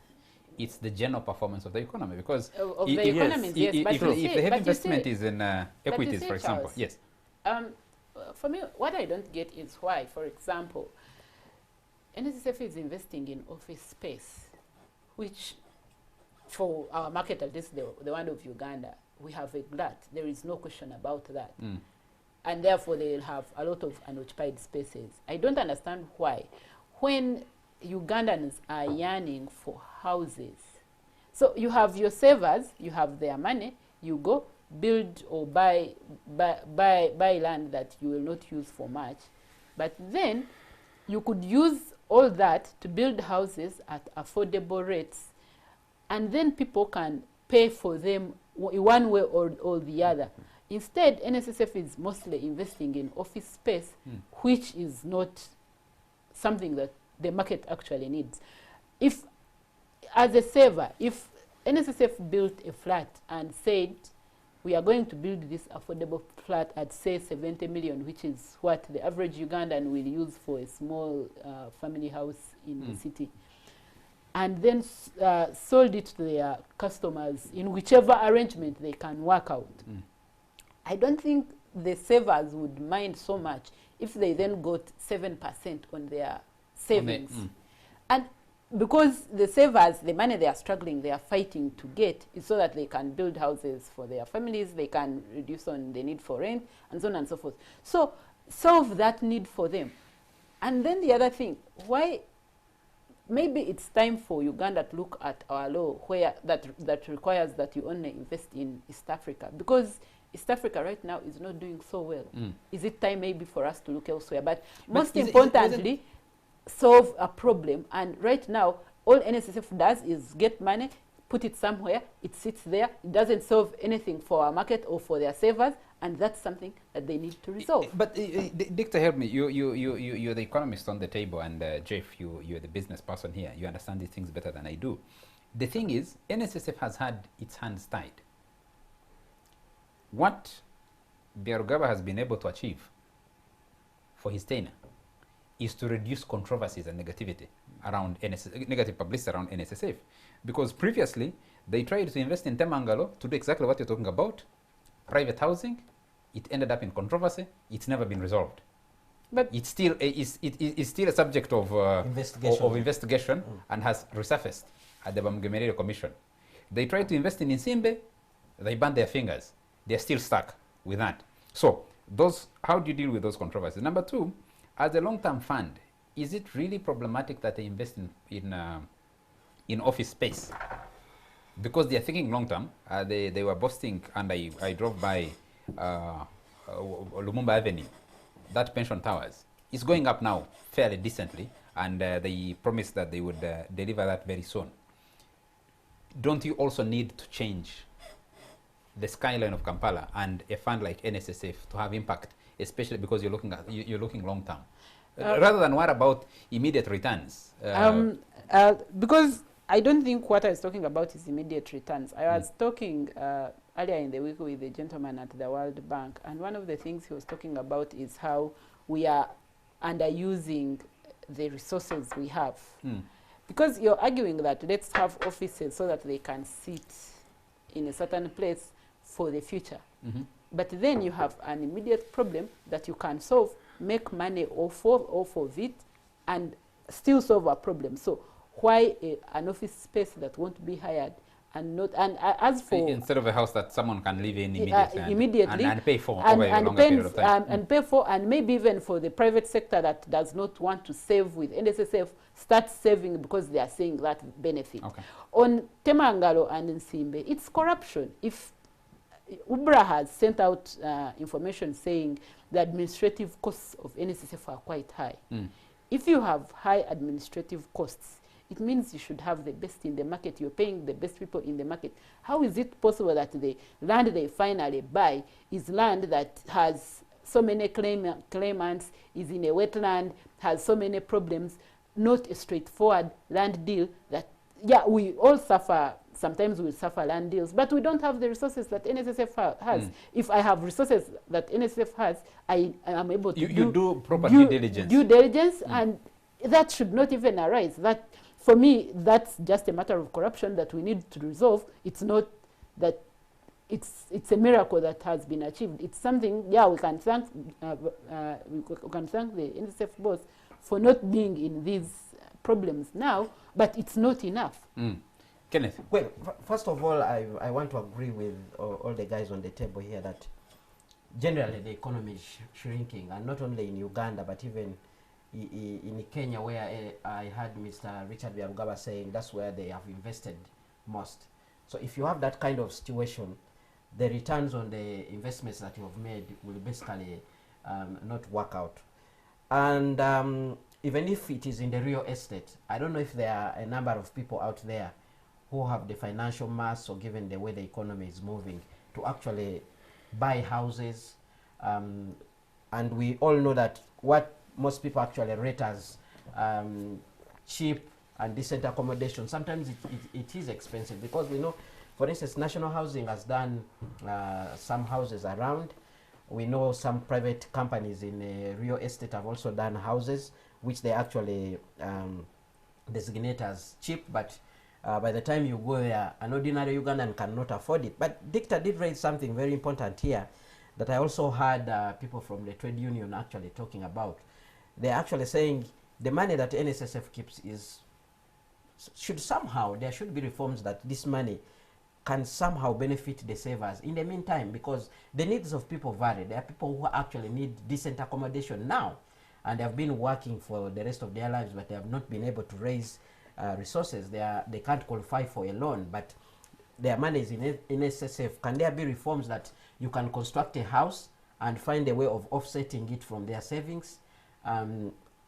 it's the general performance of the economy, because of the economies, yes. If the heavy investment is in equities, for example, Charles, yes. For me, what I don't get is why, for example, NSSF is investing in office space, which for our market, at least the one of Uganda, we have a glut. There is no question about that. And therefore, they'll have a lot of unoccupied spaces. I don't understand why. When Ugandans are yearning for houses, so you have your savers, you have their money, you go build or buy land that you will not use for much, but then you could use all that to build houses at affordable rates, and then people can pay for them one way or the other. Instead, NSSF is mostly investing in office space, which is not something that the market actually needs. If, as a saver, if NSSF built a flat and said, we are going to build this affordable flat at, say, 70 million, which is what the average Ugandan will use for a small family house in the city, and then sold it to their customers in whichever arrangement they can work out. I don't think the savers would mind so much if they then got 7% on their savings. And because the savers, the money they are struggling, they are fighting to get, is so that they can build houses for their families, they can reduce on the need for rent, and so on and so forth. So solve that need for them. And then the other thing, why maybe it's time for Uganda to look at our law where that requires that you only invest in East Africa, because East Africa right now is not doing so well. Is it time maybe for us to look elsewhere? But most importantly, solve a problem. And right now, all NSSF does is get money, put it somewhere, it sits there, it doesn't solve anything for our market or for their savers, and that's something that they need to resolve. But Dictor, help me. You're the economist on the table, and Jeff, you're the business person here. You understand these things better than I do. The thing is, NSSF has had its hands tied. What Byarugaba has been able to achieve for his tenure is to reduce controversies and negativity around negative publicity around NSSF. Because previously, they tried to invest in Temangalo to do exactly what you're talking about, private housing. It ended up in controversy. It's never been resolved. But it's still it's still a subject of investigation and has resurfaced at the Bamgemerere Commission. They tried to invest in Nsimbe. They burned their fingers. They're still stuck with that. So how do you deal with those controversies? Number two, as a long-term fund, is it really problematic that they invest in office space? Because they are thinking long-term. They were boasting, and I drove by Lumumba Avenue. That pension towers is going up now fairly decently, and they promised that they would deliver that very soon. Don't you also need to change the skyline of Kampala and a fund like NSSF to have impact, especially because you're looking long term, rather than what about immediate returns? Because I don't think what I was talking about is immediate returns. I was talking earlier in the week with a gentleman at the World Bank, and one of the things he was talking about is how we are underusing the resources we have. Because you're arguing that let's have offices so that they can sit in a certain place for the future. But then you have an immediate problem that you can solve, make money off of it, and still solve a problem. So why an office space that won't be hired and not, and as for instead of a house that someone can live in immediately and pay for and, over a longer period of time. And pay for, and maybe even for the private sector that does not want to save with NSSF, start saving because they are seeing that benefit. On Temangalo and Nsimbe, it's corruption. If UBRA has sent out information saying the administrative costs of NSSF are quite high. If you have high administrative costs, it means you should have the best in the market. You're paying the best people in the market. How is it possible that the land they finally buy is land that has so many claimants, is in a wetland, has so many problems, not a straightforward land deal that, yeah, we all suffer. Sometimes we suffer land deals, but we don't have the resources that NSSF has. If I have resources that NSSF has, I am able to do proper due diligence. And that should not even arise. That for me, that's just a matter of corruption that we need to resolve. It's not that it's a miracle that has been achieved. It's something, yeah, we can thank we can thank the NSF boss for not being in these problems now, but it's not enough. Kenneth? Well, first of all, I want to agree with all the guys on the table here that generally the economy is shrinking, and not only in Uganda, but even in Kenya, where I heard Mr. Richard Byarugaba saying that's where they have invested most. So if you have that kind of situation, the returns on the investments that you have made will basically not work out. And even if it is in the real estate, I don't know if there are a number of people out there who have the financial mass, or given the way the economy is moving, to actually buy houses. And we all know that what most people actually rate as cheap and decent accommodation, sometimes it is expensive, because we know, for instance, National Housing has done some houses around. We know some private companies in real estate have also done houses, which they actually designate as cheap, but by the time you go there, an ordinary Ugandan cannot afford it. But Dictor did raise something very important here that I also heard people from the trade union actually talking about. They're actually saying the money that NSSF keeps should somehow, there should be reforms that this money can somehow benefit the savers in the meantime, because the needs of people vary. There are people who actually need decent accommodation now, and they have been working for the rest of their lives, but they have not been able to raise resources. They can't qualify for a loan, but their money is in SSF. Can there be reforms that you can construct a house and find a way of offsetting it from their savings?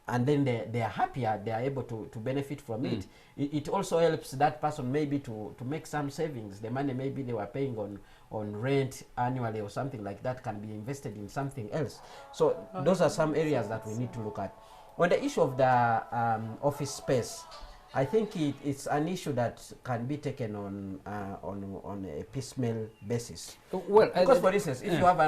And then they are happier, they are able to benefit from it. It also helps that person maybe to make some savings. The money maybe they were paying on rent annually or something like that can be invested in something else. So those are some areas that we need to look at. On the issue of the office space, I think it's an issue that can be taken on a piecemeal basis. Well, because for instance, if you have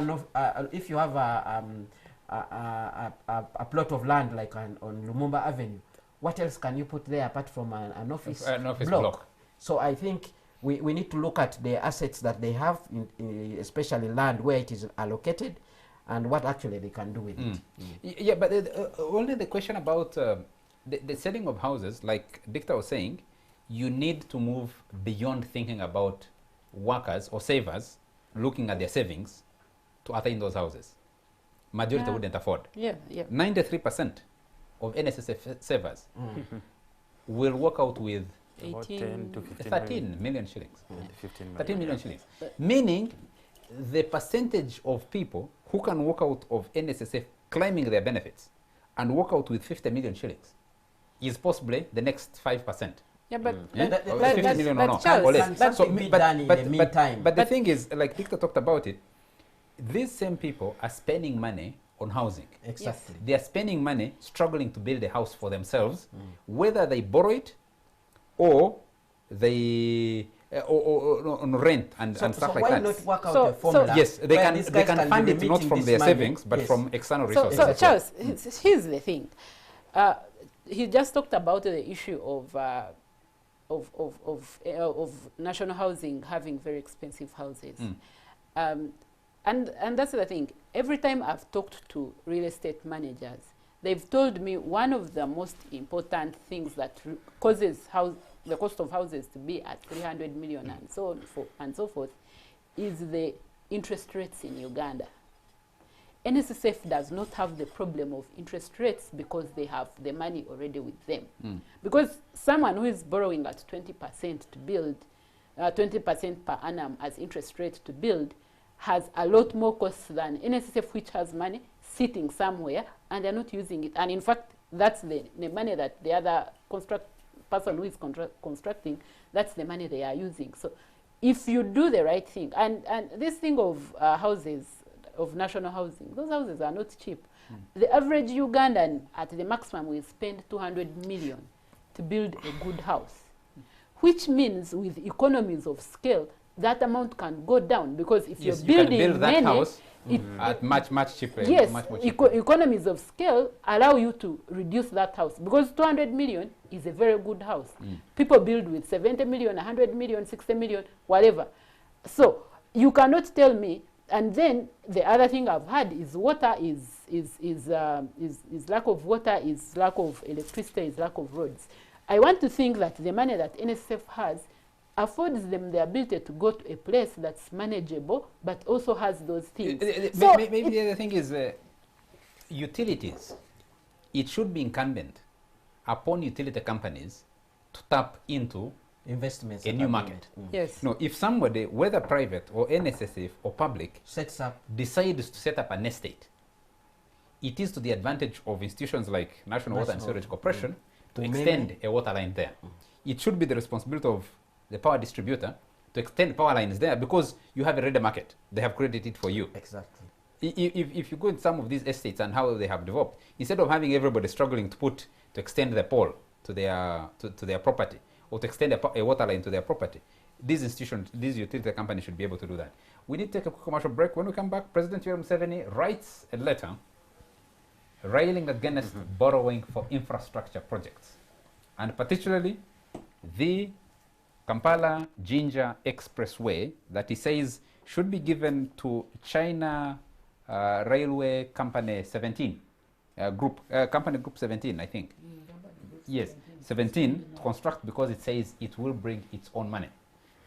a plot of land like on Lumumba Avenue, what else can you put there apart from an office block? So I think we need to look at the assets that they have, especially land where it is allocated, and what actually they can do with it. Yeah, but only the question about the selling of houses, like Dictor was saying, you need to move beyond thinking about workers or savers looking at their savings to attain those houses. Majority wouldn't afford. 93% of NSSF savers will work out with 10 to 13 million shillings. 13 million shillings. But meaning the percentage of people who can walk out of NSSF claiming their benefits and walk out with 50 million shillings is possibly the next 5%. Yeah, but But the thing is, like Victor talked about it, these same people are spending money on housing. Exactly. They are spending money struggling to build a house for themselves, whether they borrow it or they or on rent and stuff like why that. not work out a formula? Yes, they can fund it not from their savings, but from external resources. So Charles, here's the thing. He just talked about the issue of national housing having very expensive houses. And that's the thing. Every time I've talked to real estate managers, they've told me one of the most important things that causes the cost of houses to be at 300 million and so forth is the interest rates in Uganda. NSSF does not have the problem of interest rates because they have the money already with them. Because someone who is borrowing at 20% to build, 20% per annum as interest rate to build, has a lot more costs than NSSF, which has money sitting somewhere and they're not using it. And in fact, that's the money that the other person who is constructing, that's the money they are using. So if you do the right thing, and this thing of houses, of national housing, those houses are not cheap. The average Ugandan at the maximum will spend 200 million to build a good house, which means with economies of scale, that amount can go down, because if Yes, you're you building can build that many, house at much cheaper. yes, much more cheaper. economies of scale allow you to reduce that house, because 200 million is a very good house. People build with 70 million, 100 million, 60 million, whatever. So you cannot tell me. And then the other thing I've had is water is lack of water, is lack of electricity, is lack of roads. I want to think that the money that NSF has affords them the ability to go to a place that's manageable, but also has those things. So maybe the other thing is utilities. It should be incumbent upon utility companies to tap into investments a new market. Yes. No, if somebody, whether private or NSSF or public, decides to set up an estate, it is to the advantage of institutions like National Water and Sewerage Corporation to extend a water line there. It should be the responsibility of the power distributor to extend power lines there, because you have a ready market. They have created it for you. Exactly. If you go in some of these estates and how they have developed, instead of having everybody struggling to extend the pole to their property, or to extend a water line to their property, these institutions, these utility companies should be able to do that. We need to take a quick commercial break. When we come back, President Yoweri Museveni writes a letter railing against borrowing for infrastructure projects, and particularly the Kampala-Jinja Expressway that he says should be given to China Railway Company 17, Company Group 17, I think. Yes, 17 to construct, because it says it will bring its own money.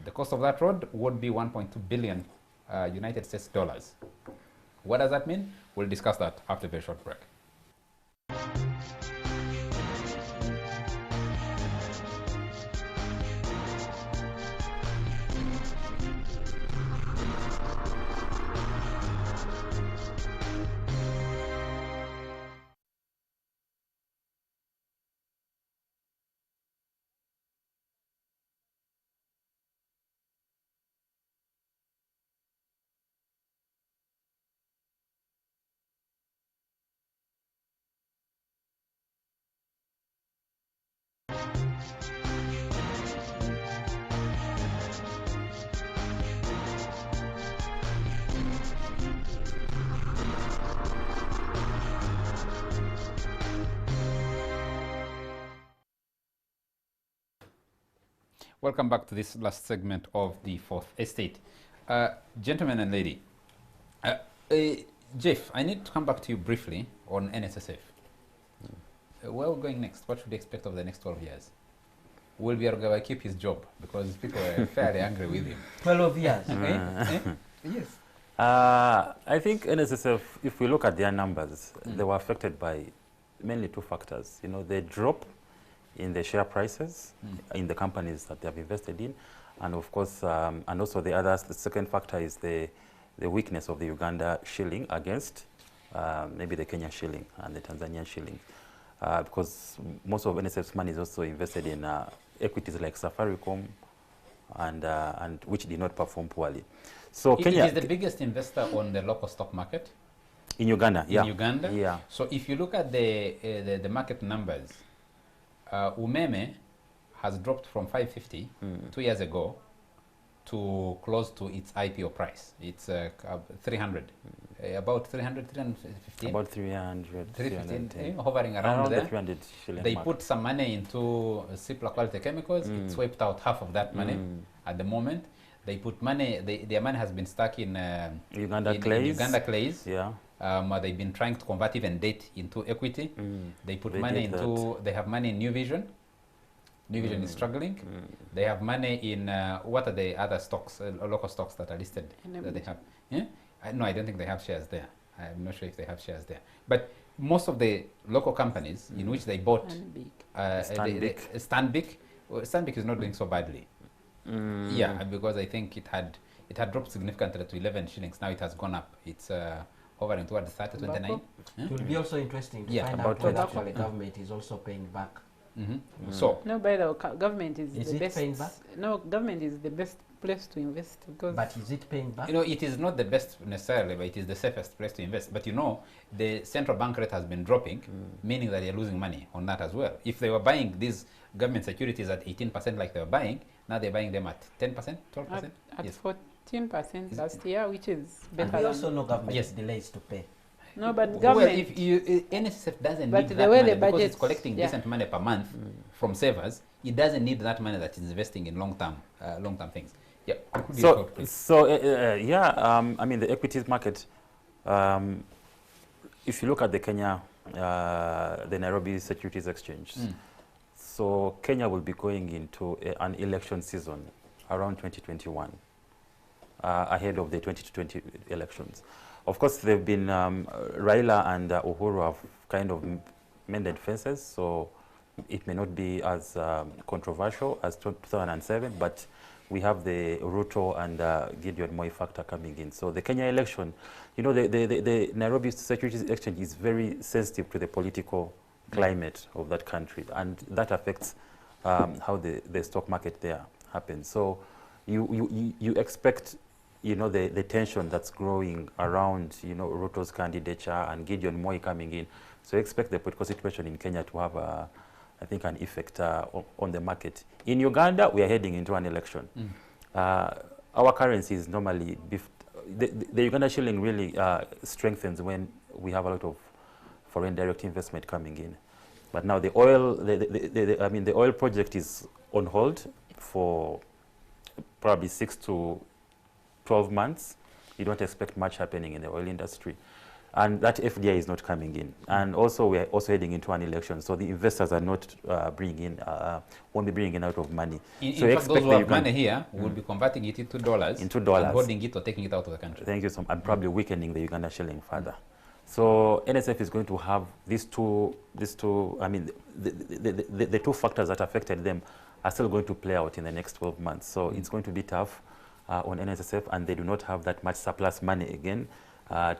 The cost of that road would be 1.2 billion United States dollars. What does that mean? We'll discuss that after a very short break. Welcome back to this last segment of the Fourth Estate. Gentlemen and lady, Jeff, I need to come back to you briefly on NSSF. Where are we going next? What should we expect of the next 12 years? Will we going to keep his job? Because people are fairly angry with him. 12 years. Yes. I think NSSF, if we look at their numbers, they were affected by mainly two factors. You know, the drop in the share prices in the companies that they have invested in, and of course, and also the second factor is the weakness of the Uganda shilling against maybe the Kenya shilling and the Tanzanian shilling, because most of NSF's money is also invested in equities like Safaricom, and which did not perform poorly. So Kenya is the biggest investor on the local stock market in Uganda. In Uganda, yeah. So if you look at the market numbers, Umeme has dropped from 550 2 years ago to close to its IPO price. It's 300, about 300, 315. About 300, 315, hovering around there. The 300 shilling they mark. put some money into Cipla quality chemicals. It swept out half of that money at the moment. They put money, their money has been stuck in Uganda clays. Yeah. They've been trying to convert even debt into equity. They put money into, they have money in New Vision. New Vision is struggling. They have money in, what are the other stocks, local stocks that are listed that they have? Yeah? No, I don't think they have shares there. I'm not sure if they have shares there. But most of the local companies in which they bought Stanbic is not doing so badly. Yeah, because I think it had dropped significantly to 11 shillings. Now it has gone up. It's hovering towards 30, 29. It will be also interesting to find out whether actually the government is also paying back. So no, by the way, government is the it best. Paying back? No, government is the best place to invest, because. But is it paying back? You know, it is not the best necessarily, but it is the safest place to invest. But you know, the central bank rate has been dropping, meaning that they're losing money on that as well. If they were buying these government securities at 18% like they were buying. Now they're buying them at 10%, 12%? At Yes. 14% last year, which is better. And we also know government delays to pay. No, but Well, government... if you, NSSF doesn't But need the that way money the because budget- it's collecting decent money per month from savers, it doesn't need that money that is investing in long-term things. Yeah. I mean, the equities market, if you look at the Kenya, the Nairobi Securities Exchange, so Kenya will be going into an election season around 2021, ahead of the 2020 elections. Of course, they've been, Raila and Uhuru have kind of mended fences, so it may not be as controversial as 2007, but we have the Ruto and Gideon Moi factor coming in. So the Kenya election, you know, the Nairobi Securities Exchange is very sensitive to the political climate of that country, and that affects how the stock market there happens. So you expect, you know, the tension that's growing around, you know, Ruto's candidature and Gideon Moi coming in. So expect the political situation in Kenya to have, I think, an effect on the market. In Uganda, we are heading into an election. Our currency is normally, the Uganda shilling really strengthens when we have a lot of foreign direct investment coming in. But now the oil, the oil project is on hold for probably 6 to 12 months. You don't expect much happening in the oil industry. And that FDI is not coming in. And also, we are also heading into an election. So the investors are not bringing in, won't be bringing in out of money. In so fact, those who have money here will be converting it into dollars. Into dollars. And holding it or taking it out of the country. Thank you so much. And probably weakening the Uganda shilling further. So NSF is going to have these two, I mean, the two factors that affected them are still going to play out in the next 12 months. So it's going to be tough on NSSF, and they do not have that much surplus money again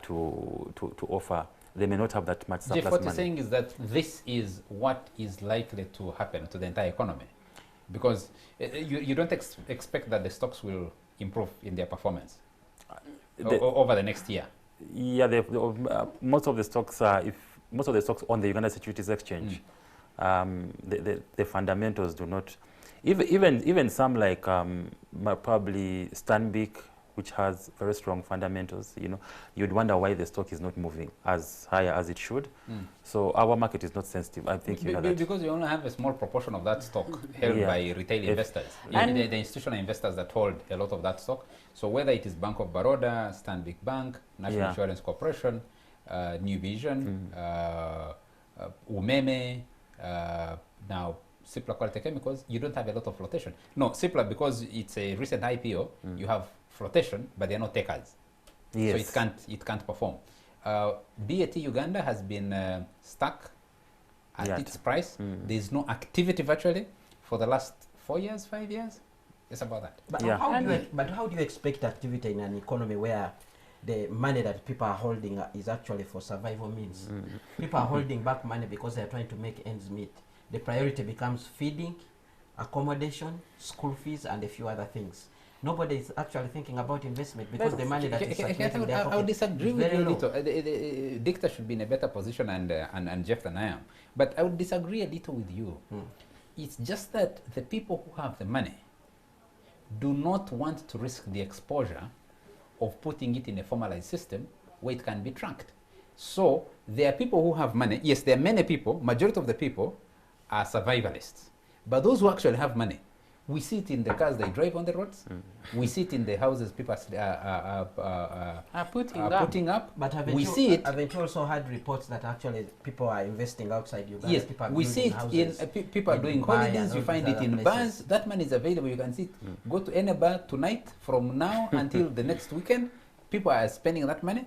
to offer. They may not have that much surplus Jeff, what money. you're saying is that this is what is likely to happen to the entire economy, because you don't expect that the stocks will improve in their performance over the next year. Yeah, most of the stocks, most of the stocks on the Uganda Securities Exchange, the fundamentals do not. Even some like probably Stanbic, which has very strong fundamentals, you know, you'd wonder why the stock is not moving as high as it should. So our market is not sensitive. I think you know that. Because you only have a small proportion of that stock held by retail investors. And the institutional investors that hold a lot of that stock. So whether it is Bank of Baroda, Stanbic Bank, National Insurance Corporation, New Vision, Umeme, now Cipla Quality Chemicals, you don't have a lot of flotation. No, Cipla, because it's a recent IPO, you have flotation, but they're not takers. Yes. So it can't perform. BAT Uganda has been stuck at its price. There's no activity virtually for the last 4 years, 5 years. It's about that. But, how do you expect activity in an economy where the money that people are holding is actually for survival means? People are holding back money because they're trying to make ends meet. The priority becomes feeding, accommodation, school fees, and a few other things. Nobody is actually thinking about investment because the money that is circulating in their pocket I would disagree is with very you a low. little. Dicta should be in a better position and Jeff than I am. But I would disagree a little with you. It's just that the people who have the money do not want to risk the exposure of putting it in a formalized system where it can be tracked. So there are people who have money. Yes, there are many people. Majority of the people are survivalists. But those who actually have money, we see it in the cars they drive on the roads. We see it in the houses people are putting up. But haven't you also had reports that actually people are investing outside Uganda? Yes, we see it in people are doing holidays. You find it in bars. That money is available. You can see it. Go to any bar tonight from now until the next weekend. People are spending that money.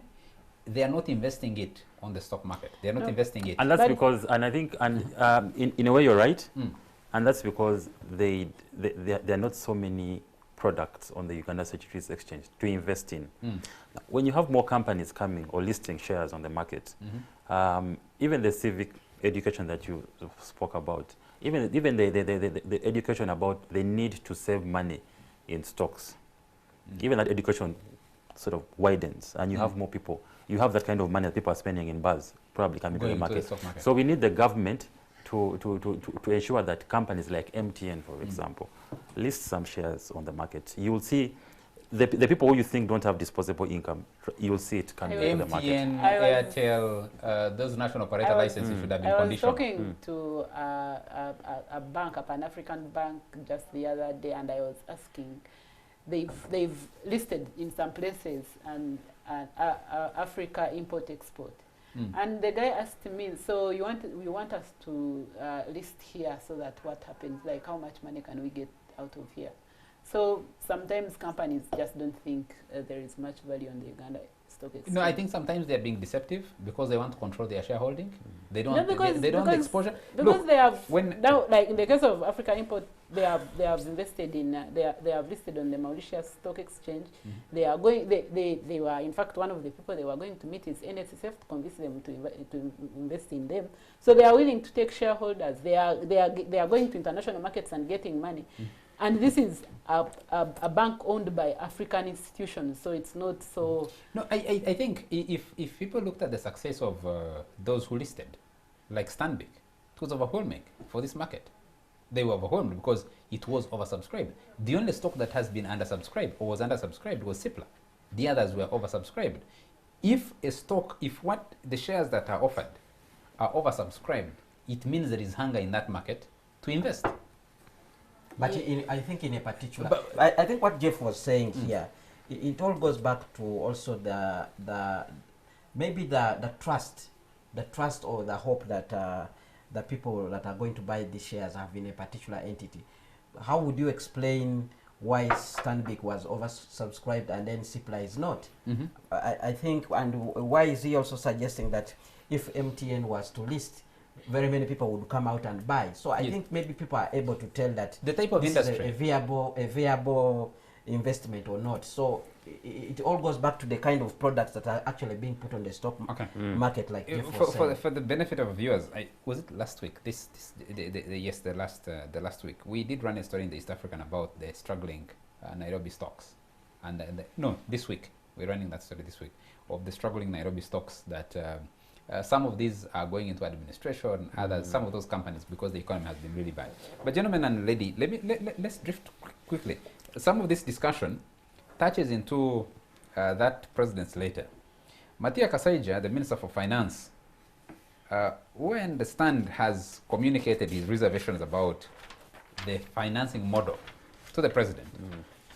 They are not investing it on the stock market. They are not investing it. And that's because, and I think, in a way you're right. And that's because there are not so many products on the Uganda Securities Exchange to invest in. When you have more companies coming or listing shares on the market, even the civic education that you spoke about, even the education about the need to save money in stocks, even that education sort of widens, and you have more people. You have that kind of money that people are spending in bars, probably coming to the market. So we need the government to ensure that companies like MTN, for example, list some shares on the market. You will see the people who you think don't have disposable income, you'll see it coming in the market. MTN, Airtel, those national operator licenses should have been conditional. I was talking to a bank, a Pan-African bank, just the other day, and I was asking, they've listed in some places and Africa import-export. And the guy asked me, so you want us to list here so that what happens, like how much money can we get out of here? So sometimes companies just don't think there is much value on the Uganda stock exchange. No, I think sometimes they're being deceptive because they want to control their shareholding. They don't. No, they don't have exposure. Because look, they have now, like in the case of Africa Import, they have invested in they have listed on the Mauritius Stock Exchange. They are going. They were in fact one of the people they were going to meet is NSSF to convince them to invest in them. So they are willing to take shareholders. They are going to international markets and getting money. And this is a bank owned by African institutions, so it's not so... No, I think if people looked at the success of those who listed, like Stanbic, it was overwhelming for this market. They were overwhelmed because it was oversubscribed. The only stock that has been undersubscribed or was undersubscribed was Cipla. The others were oversubscribed. If what the shares that are offered are oversubscribed, it means there is hunger in that market to invest. But I think in a particular, I think what Jeff was saying here, it all goes back to also maybe the trust or the hope that the people that are going to buy these shares have in a particular entity. How would you explain why Stanbic was oversubscribed and then Cipla is not? I think, and why is he also suggesting that if MTN was to list, very many people would come out and buy. So I think maybe people are able to tell that the type of this industry is a viable investment or not. So it all goes back to the kind of products that are actually being put on the stock market, like for the benefit of viewers. Was it last week? The last week we did run a story in the East African about the struggling Nairobi stocks, and no, this week we're running that story this week of the struggling Nairobi stocks that. Some of these are going into administration, others, some of those companies, because the economy has been really bad. But gentlemen and lady, let's drift quickly. Some of this discussion touches into that president's letter. Matia Kasaija, the Minister for Finance, we understand has communicated his reservations about the financing model to the president.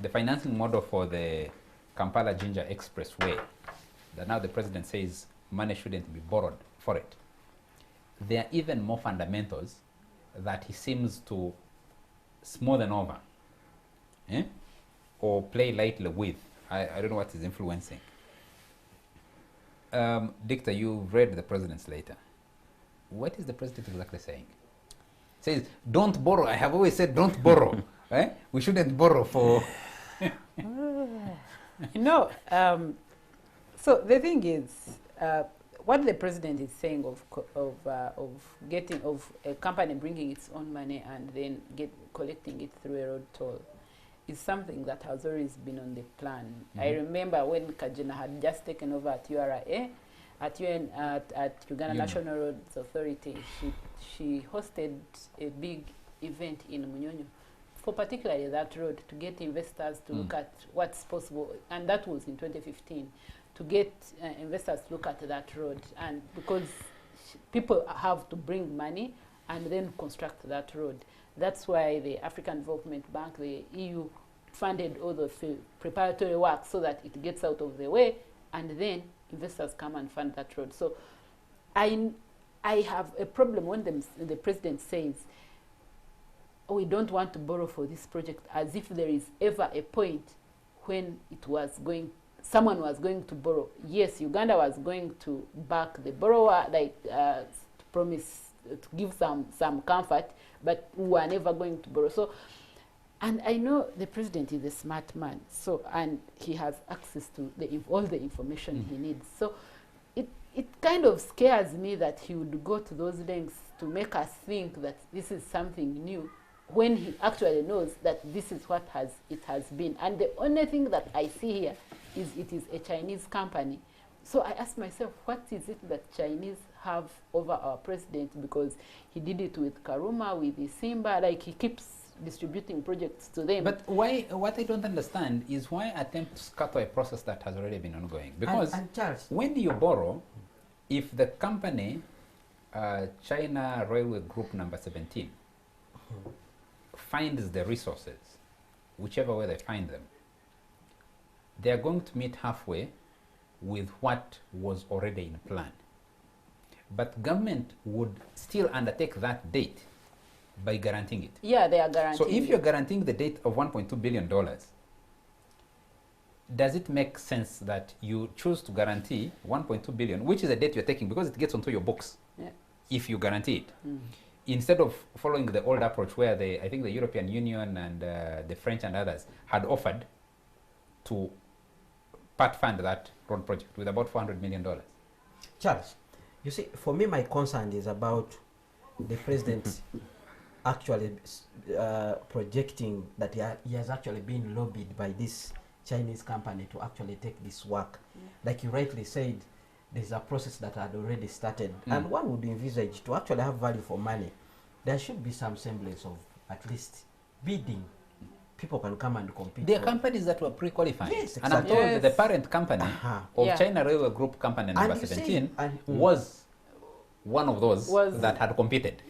The financing model for the Kampala-Jinja Expressway, that now the president says money shouldn't be borrowed for it. There are even more fundamentals that he seems to smother over or play lightly with. I don't know what is influencing. Dictor, you've read the president's letter. What is the president exactly saying? He says, don't borrow. I have always said don't borrow. We shouldn't borrow for... So the thing is, what the president is saying of a company bringing its own money and then collecting it through a road toll is something that has always been on the plan. I remember when Kajina had just taken over at URA, at Uganda National Roads Authority, she hosted a big event in Munyonyo for particularly that road to get investors to look at what's possible, and that was in 2015. To get investors to look at that road, and because people have to bring money and then construct that road. That's why the African Development Bank, the EU, funded all the preparatory work so that it gets out of the way, and then investors come and fund that road. So I have a problem when the president says, we don't want to borrow for this project, as if there is ever a point when someone was going to borrow. Yes, Uganda was going to back the borrower, to promise to give some comfort, but we were never going to borrow. So, and I know the president is a smart man, and he has access to all the information he needs. So it kind of scares me that he would go to those lengths to make us think that this is something new, when he actually knows that this is what it has been. And the only thing that I see here is it is a Chinese company. So I asked myself, what is it that Chinese have over our president? Because he did it with Karuma, with the Simba, like he keeps distributing projects to them. But why? What I don't understand is why attempt to scuttle a process that has already been ongoing. Because and Charles, when you borrow, if the company, China Railway Group number 17, finds the resources, whichever way they find them, they are going to meet halfway with what was already in plan. But government would still undertake that date by guaranteeing it. Yeah, they are guaranteeing. So if you're guaranteeing the date of $1.2 billion, does it make sense that you choose to guarantee 1.2 billion, which is a date you're taking because it gets onto your books, if you guarantee it, instead of following the old approach where I think the European Union and the French and others had offered to part fund that road project with about $400 million. Charles, you see, for me, my concern is about the president actually projecting that he has actually been lobbied by this Chinese company to actually take this work. Like you rightly said, there's a process that had already started, and one would envisage to actually have value for money, there should be some semblance of at least bidding. People can come and compete. There are companies that were pre-qualified. Yes, and I'm told that the parent company of China Railway Group Company number 17 was one of those that had competed.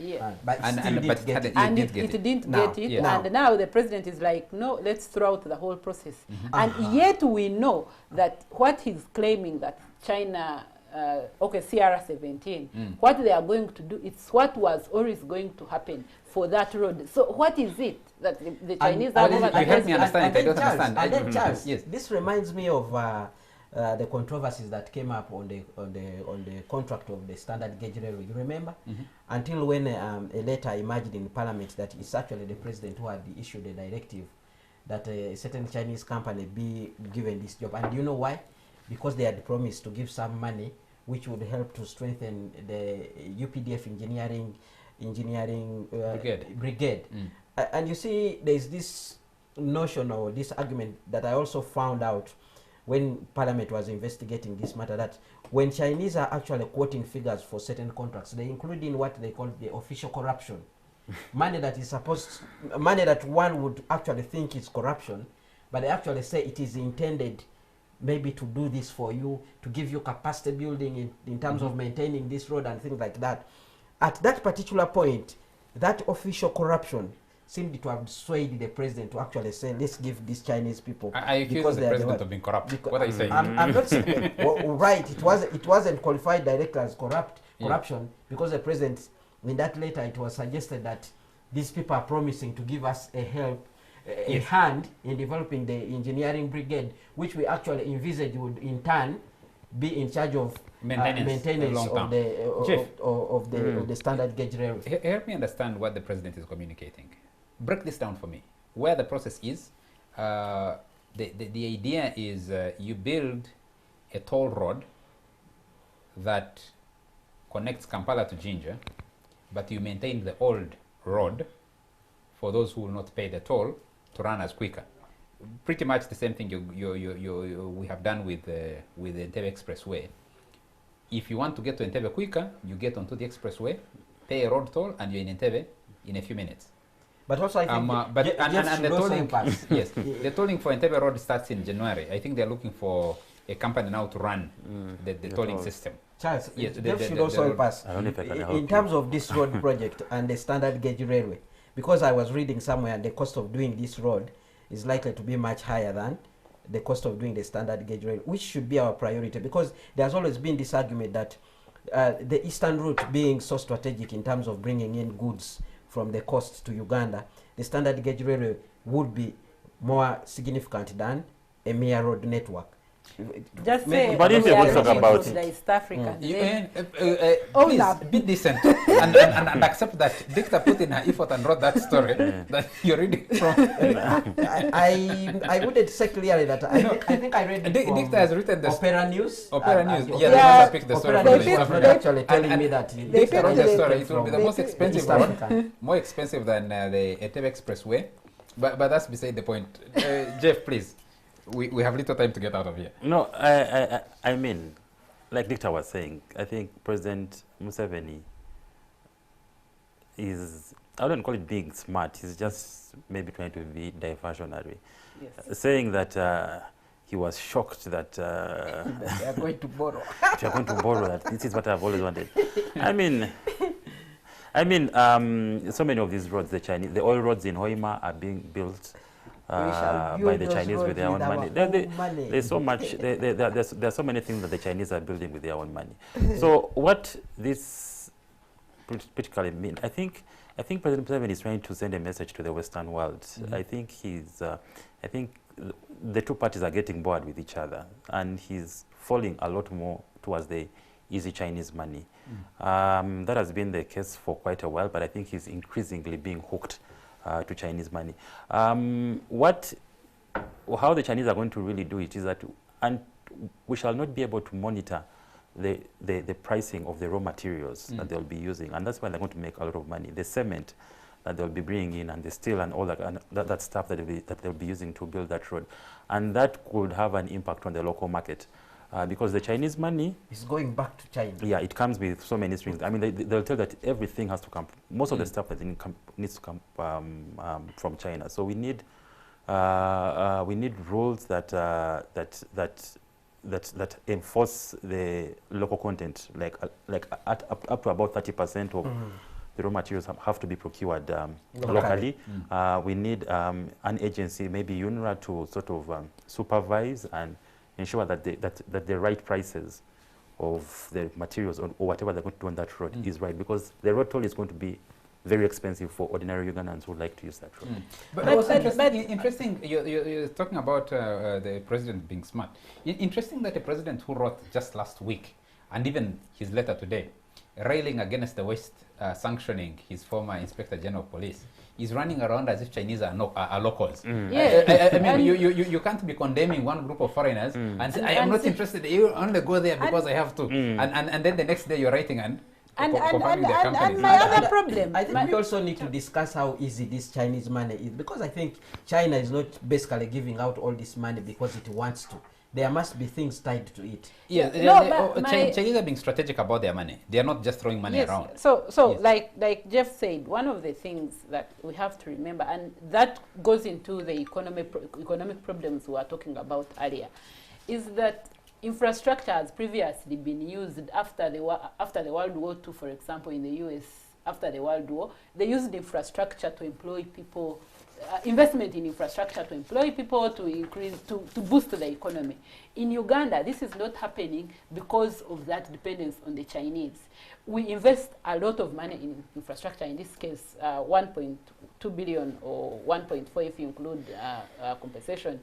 But it didn't get it. And now the president is like, no, let's throw out the whole process. And yet we know that what he's claiming that China, CR17, what they are going to do, it's what was always going to happen for that road. So what is it that the Chinese have over the help me understand it, I don't understand. And then Charles, yes, this reminds me of the controversies that came up on the contract of the standard gauge railway. You remember? Until when a letter emerged in Parliament that it's actually the president who had issued a directive that a certain Chinese company be given this job. And do you know why? Because they had promised to give some money which would help to strengthen the UPDF engineering brigade. And you see, there's this notion or this argument that I also found out when Parliament was investigating this matter, that when Chinese are actually quoting figures for certain contracts, they include in what they call the official corruption. Money that is money that one would actually think is corruption, but they actually say it is intended maybe to do this for you, to give you capacity building in terms of maintaining this road and things like that. At that particular point, that official corruption seemed to have swayed the president to actually say, let's give these Chinese people. I accuse the president of being corrupt. What are you saying? I'm not saying, right, it wasn't qualified directly as corruption, because the president, in that letter, it was suggested that these people are promising to give us a hand in developing the engineering brigade, which we actually envisage would in turn be in charge of maintenance of the standard gauge railway. Help me understand what the president is communicating. Break this down for me. Where the process is, the idea is you build a toll road that connects Kampala to Jinja, but you maintain the old road for those who will not pay the toll to run as quicker. Pretty much the same thing we have done with the Entebbe Expressway. If you want to get to Entebbe quicker, you get onto the expressway, pay a road toll, and you're in Entebbe in a few minutes. But also, I think and the tolling, yes, the tolling for Entebbe Road starts in January. I think they're looking for a company now to run the tolling system. Charles, yes, Jeff should also help us in terms of this road project and the standard gauge railway, because I was reading somewhere the cost of doing this road is likely to be much higher than the cost of doing the standard gauge railway, which should be our priority, because there's always been this argument that the eastern route being so strategic in terms of bringing in goods from the coast to Uganda, the standard gauge railway would be more significant than a mere road network. Just say, but if you talk about the East African, please be decent and accept that Dicta put in her effort and wrote that story that you're reading from. I wouldn't say clearly that. I think I read it from Dicta has written the Opera News. Opera News. Yeah, they picked the story from East Africa. Actually telling me that Dicta wrote the story. It will be the most expensive one, more expensive than the Entebbe Expressway. But that's beside the point. Jeff, please. We have little time to get out of here. No, I mean, like Victor was saying, I think President Museveni is, I don't call it being smart, he's just maybe trying to be diversionary. Yes. Saying that he was shocked that they are going to borrow. They are going to borrow, that this is what I've always wanted. I mean, so many of these roads, the oil roads in Hoima are being built by the Chinese with their own money. There's so much, there's so many things that the Chinese are building with their own money. So what this politically means, I think President Museveni is trying to send a message to the Western world. I think I think the two parties are getting bored with each other, and he's falling a lot more towards the easy Chinese money. That has been the case for quite a while, but I think he's increasingly being hooked to Chinese money. How the Chinese are going to really do it is that, and we shall not be able to monitor the pricing of the raw materials that they'll be using, and that's why they're going to make a lot of money. The cement that they'll be bringing in, and the steel and all that, and that stuff that they'll be using to build that road, and that could have an impact on the local market. Because the Chinese money is going back to China. Yeah, it comes with so many strings. I mean, they'll tell that everything has to come. Most of the stuff that needs to come from China. So we need rules that enforce the local content, like up to about 30% of the raw materials have to be procured locally. We need an agency, maybe UNRWA, to sort of supervise and ensure that the right prices of the materials or whatever they're going to do on that road is right, because the road toll is going to be very expensive for ordinary Ugandans who like to use that road. But interesting, you're talking about the president being smart. Interesting that the president who wrote just last week, and even his letter today, railing against the West sanctioning his former Inspector General of Police, is running around as if Chinese are locals. I mean, you can't be condemning one group of foreigners and say, I am not interested. You only go there because I have to. And then the next day you're writing and my other problem. I think we also need to discuss how easy this Chinese money is, because I think China is not basically giving out all this money because it wants to. There must be things tied to it. Yeah, Chinese are being strategic about their money. They are not just throwing money around. So like Jeff said, one of the things that we have to remember, and that goes into the economic problems we were talking about earlier, is that infrastructure has previously been used after the World War II, for example, in the US. After the World War, they used infrastructure to employ people. Investment in infrastructure to employ people, to boost the economy. In Uganda, this is not happening because of that dependence on the Chinese. We invest a lot of money in infrastructure, in this case 1.2 billion or 1.4 if you include compensation.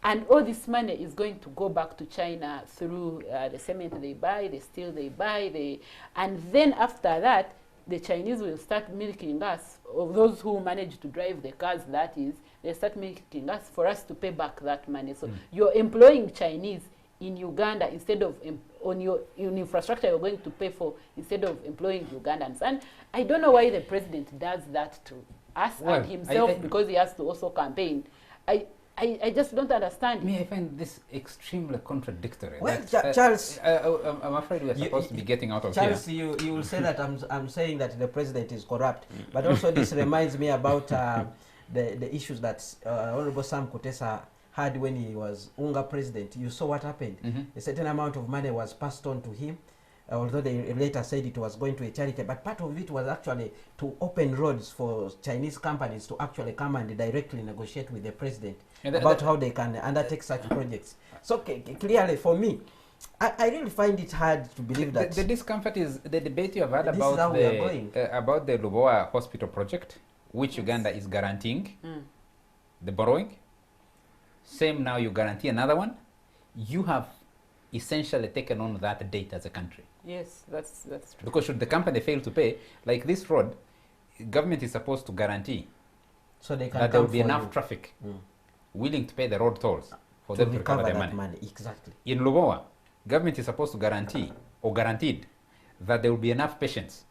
And all this money is going to go back to China through the cement they buy, the steel they buy, and then after that, the Chinese will start milking us, or those who manage to drive the cars, that is, they start milking us for us to pay back that money. So you're employing Chinese in Uganda instead of on infrastructure you're going to pay for, instead of employing Ugandans. And I don't know why the president does that to us and himself, because he has to also campaign. I just don't understand. I find this extremely contradictory. Well, Charles, I'm afraid we're supposed to be getting out of Charles, here. you will say that I'm saying that the president is corrupt, but also this reminds me about the issues that Honorable Sam Kutesa had when he was UNGA president. You saw what happened. A certain amount of money was passed on to him, although they later said it was going to a charity, but part of it was actually to open roads for Chinese companies to actually come and directly negotiate with the president about how they can undertake such projects. So clearly for me, I really find it hard to believe that. The discomfort is the debate you have had about the Lubowa hospital project, which Uganda is guaranteeing the borrowing. Same now, you guarantee another one. You have essentially taken on that debt as a country. Yes, that's true. Because should the company fail to pay, like this road, government is supposed to guarantee so they can that there will be enough traffic willing to pay the road tolls for them to recover their money. Exactly. In Lubowa, government is supposed to guarantee or guaranteed that there will be enough patients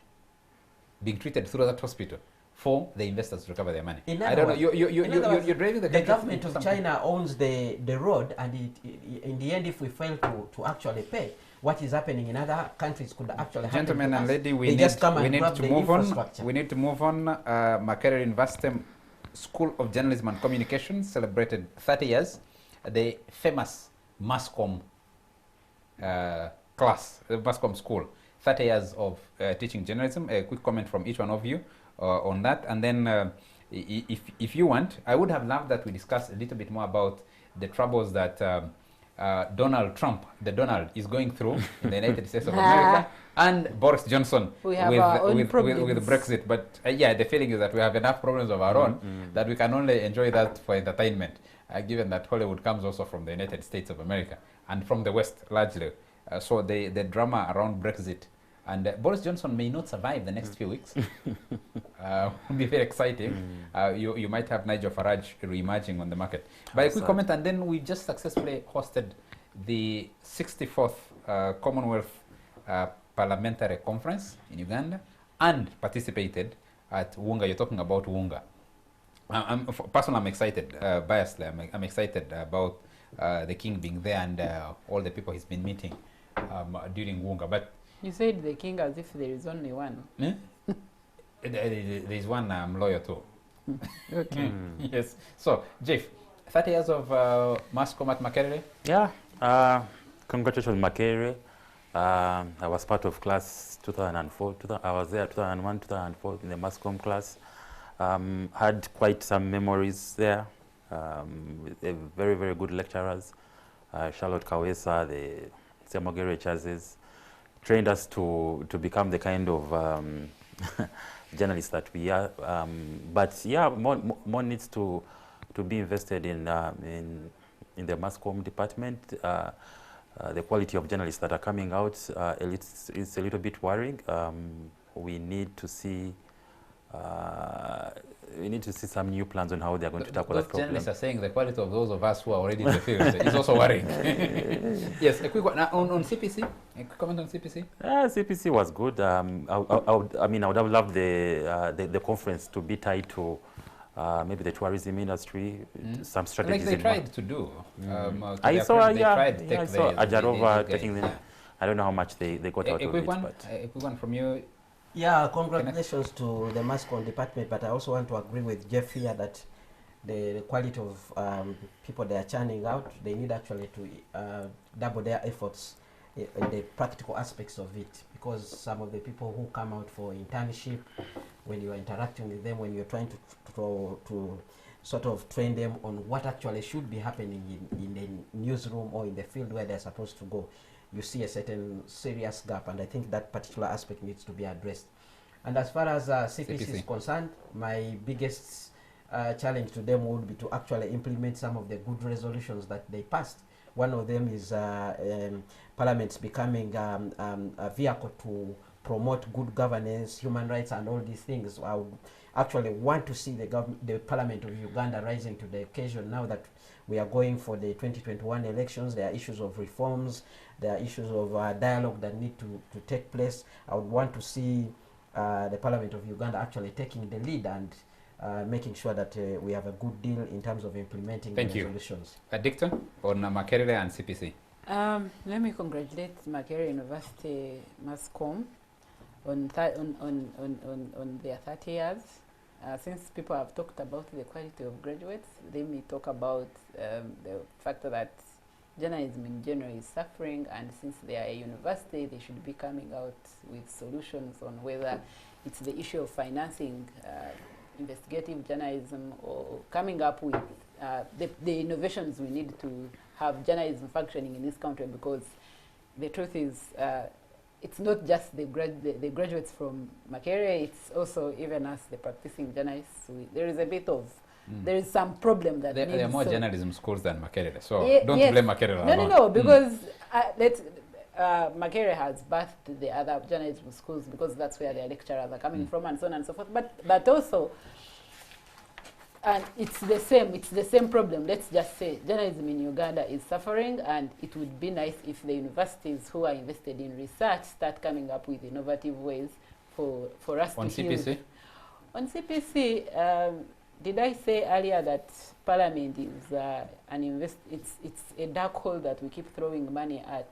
being treated through that hospital for the investors to recover their money. I don't know. You're driving the government of China owns the road, and in the end, if we fail to actually pay, what is happening in other countries could actually happen. Gentlemen and lady, we need to move on. We need to move on. Makerere University School of Journalism and Communication celebrated 30 years. The famous Mascom class, the Mascom school, 30 years of teaching journalism. A quick comment from each one of you on that. And then if you want, I would have loved that we discuss a little bit more about the troubles that Donald Trump, the Donald, is going through in the United States of America, and Boris Johnson with Brexit. But yeah, the feeling is that we have enough problems of our own that we can only enjoy that for entertainment, given that Hollywood comes also from the United States of America and from the West largely. So the drama around Brexit. And Boris Johnson may not survive the next few weeks. Will be very exciting. You might have Nigel Farage re-emerging on the market. By a quick comment, and then we just successfully hosted the 64th Commonwealth Parliamentary Conference in Uganda and participated at Wunga. You're talking about Wunga. Personally, I'm excited, biasly. I'm excited about the king being there and all the people he's been meeting during Wunga. But you said the king as if there is only one. Eh? There is one I'm loyal to. Okay. Yes. So, Jeff, 30 years of Mascom at Makerere? Yeah. Congratulations, Makerere. I was part of class 2004. I was there 2001, 2004 in the Mascom class. Had quite some memories there. With very, very good lecturers. Charlotte Kawesa, the Semogere Chazes, trained us to become the kind of journalists that we are. But yeah, more needs to be invested in the Mascom department. The quality of journalists that are coming out is a little bit worrying. We need to see some new plans on how they are going to tackle that problem. Journalists are saying the quality of those of us who are already in the field is also worrying. Yes, a quick one on CPC. A quick comment on CPC. CPC was good. I would have loved the conference to be tied to maybe the tourism industry, some strategies. Like they tried to do. I saw Ajarova taking them. I don't know how much they got out of it. A quick one from you. Yeah, congratulations to the Mascom department, but I also want to agree with Jeff here that the quality of people they are churning out, they need actually to double their efforts in the practical aspects of it, because some of the people who come out for internship, when you are interacting with them, when you're trying to sort of train them on what actually should be happening in the newsroom or in the field where they're supposed to go, you see a certain serious gap, and I think that particular aspect needs to be addressed. And as far as CPC is concerned, my biggest challenge to them would be to actually implement some of the good resolutions that they passed. One of them is Parliament's becoming a vehicle to promote good governance, human rights, and all these things. I would actually want to see the Parliament of Uganda rising to the occasion now that we are going for the 2021 elections. There are issues of reforms, there are issues of dialogue that need to take place. I would want to see the Parliament of Uganda actually taking the lead and making sure that we have a good deal in terms of implementing the resolutions. Dictor on Makerere and CPC. Let me congratulate Makerere University Mascom on their 30 years. Since people have talked about the quality of graduates, let me talk about the fact that journalism in general is suffering, and since they are a university, they should be coming out with solutions on whether it's the issue of financing investigative journalism or coming up with the innovations we need to have journalism functioning in this country, because the truth is it's not just the graduates from Makerere, it's also even us, the practicing journalists. There is a bit of there is some problem that there are more journalism schools than Makerere, so don't blame Makerere. No, because Makerere has birthed the other journalism schools because that's where their lecturers are coming from, and so on and so forth. But also, and it's the same problem. Let's just say journalism in Uganda is suffering, and it would be nice if the universities who are invested in research start coming up with innovative ways for us to CPC? On CPC, did I say earlier that Parliament is it's a dark hole that we keep throwing money at?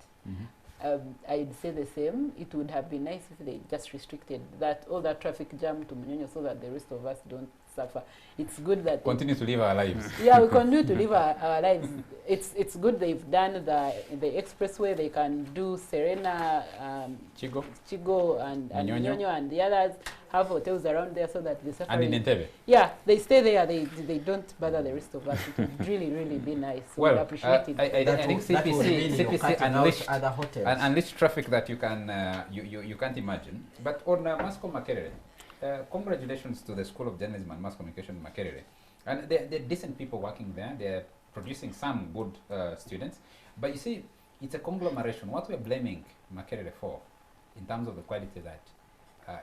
I'd say the same. It would have been nice if they just restricted that all that traffic jam to Munyonyo so that the rest of us don't suffer. It's good that continue to live our lives. Yeah, we continue to live our lives. It's good they've done the expressway. They can do Serena, Chigo, and Munyonyo and the others. Have hotels around there so that the safari. And in Entebbe. Yeah, they stay there. They don't bother the rest of us. It would really be nice. So well, we appreciate it. I think CPC unleashed traffic that you can you can't imagine. But on Mascom Makerere, congratulations to the School of Journalism and Mass Communication Makerere, and they're decent people working there. They're producing some good students. But you see, it's a conglomeration. What we're blaming Makerere for, in terms of the quality that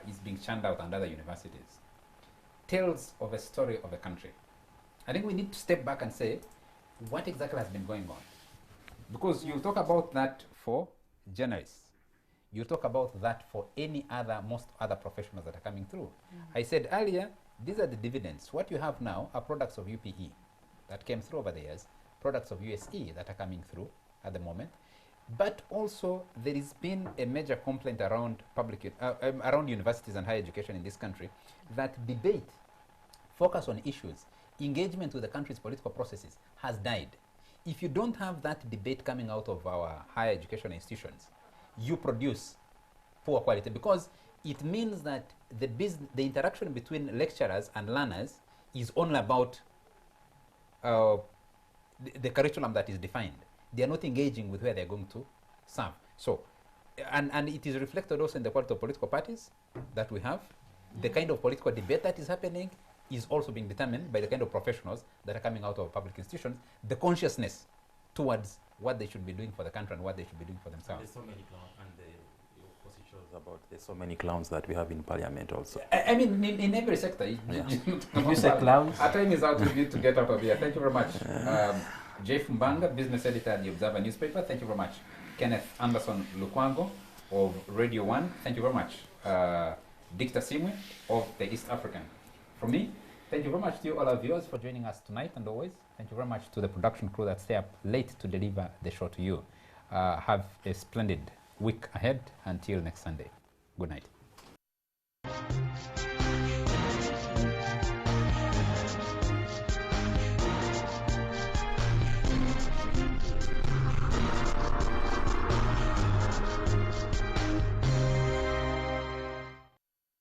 is being churned out under other universities, tells of a story of a country. I think we need to step back and say, what exactly has been going on? Because you'll talk about that for journalists. You'll talk about that for most other professionals that are coming through. I said earlier, these are the dividends. What you have now are products of UPE that came through over the years, products of USE that are coming through at the moment. But also, there has been a major complaint around around universities and higher education in this country that debate, focus on issues, engagement with the country's political processes has died. If you don't have that debate coming out of our higher education institutions, you produce poor quality, because it means that the interaction between lecturers and learners is only about the curriculum that is defined. They are not engaging with where they're going to serve. So, and it is reflected also in the quality of political parties that we have. The kind of political debate that is happening is also being determined by the kind of professionals that are coming out of public institutions, the consciousness towards what they should be doing for the country and what they should be doing for themselves. There's so many clowns, and the opposite shows about there's so many clowns that we have in parliament also. I mean, in every sector. If you say clowns, our time is out. We need to get out of here. Thank you very much. Jeff Mbanga, business editor at the Observer newspaper. Thank you very much. Kenneth Anderson Lukwango of Radio 1. Thank you very much. Dictor Simwe of the East African. From me, thank you very much to you, all our viewers, for joining us tonight, and always, thank you very much to the production crew that stay up late to deliver the show to you. Have a splendid week ahead until next Sunday. Good night.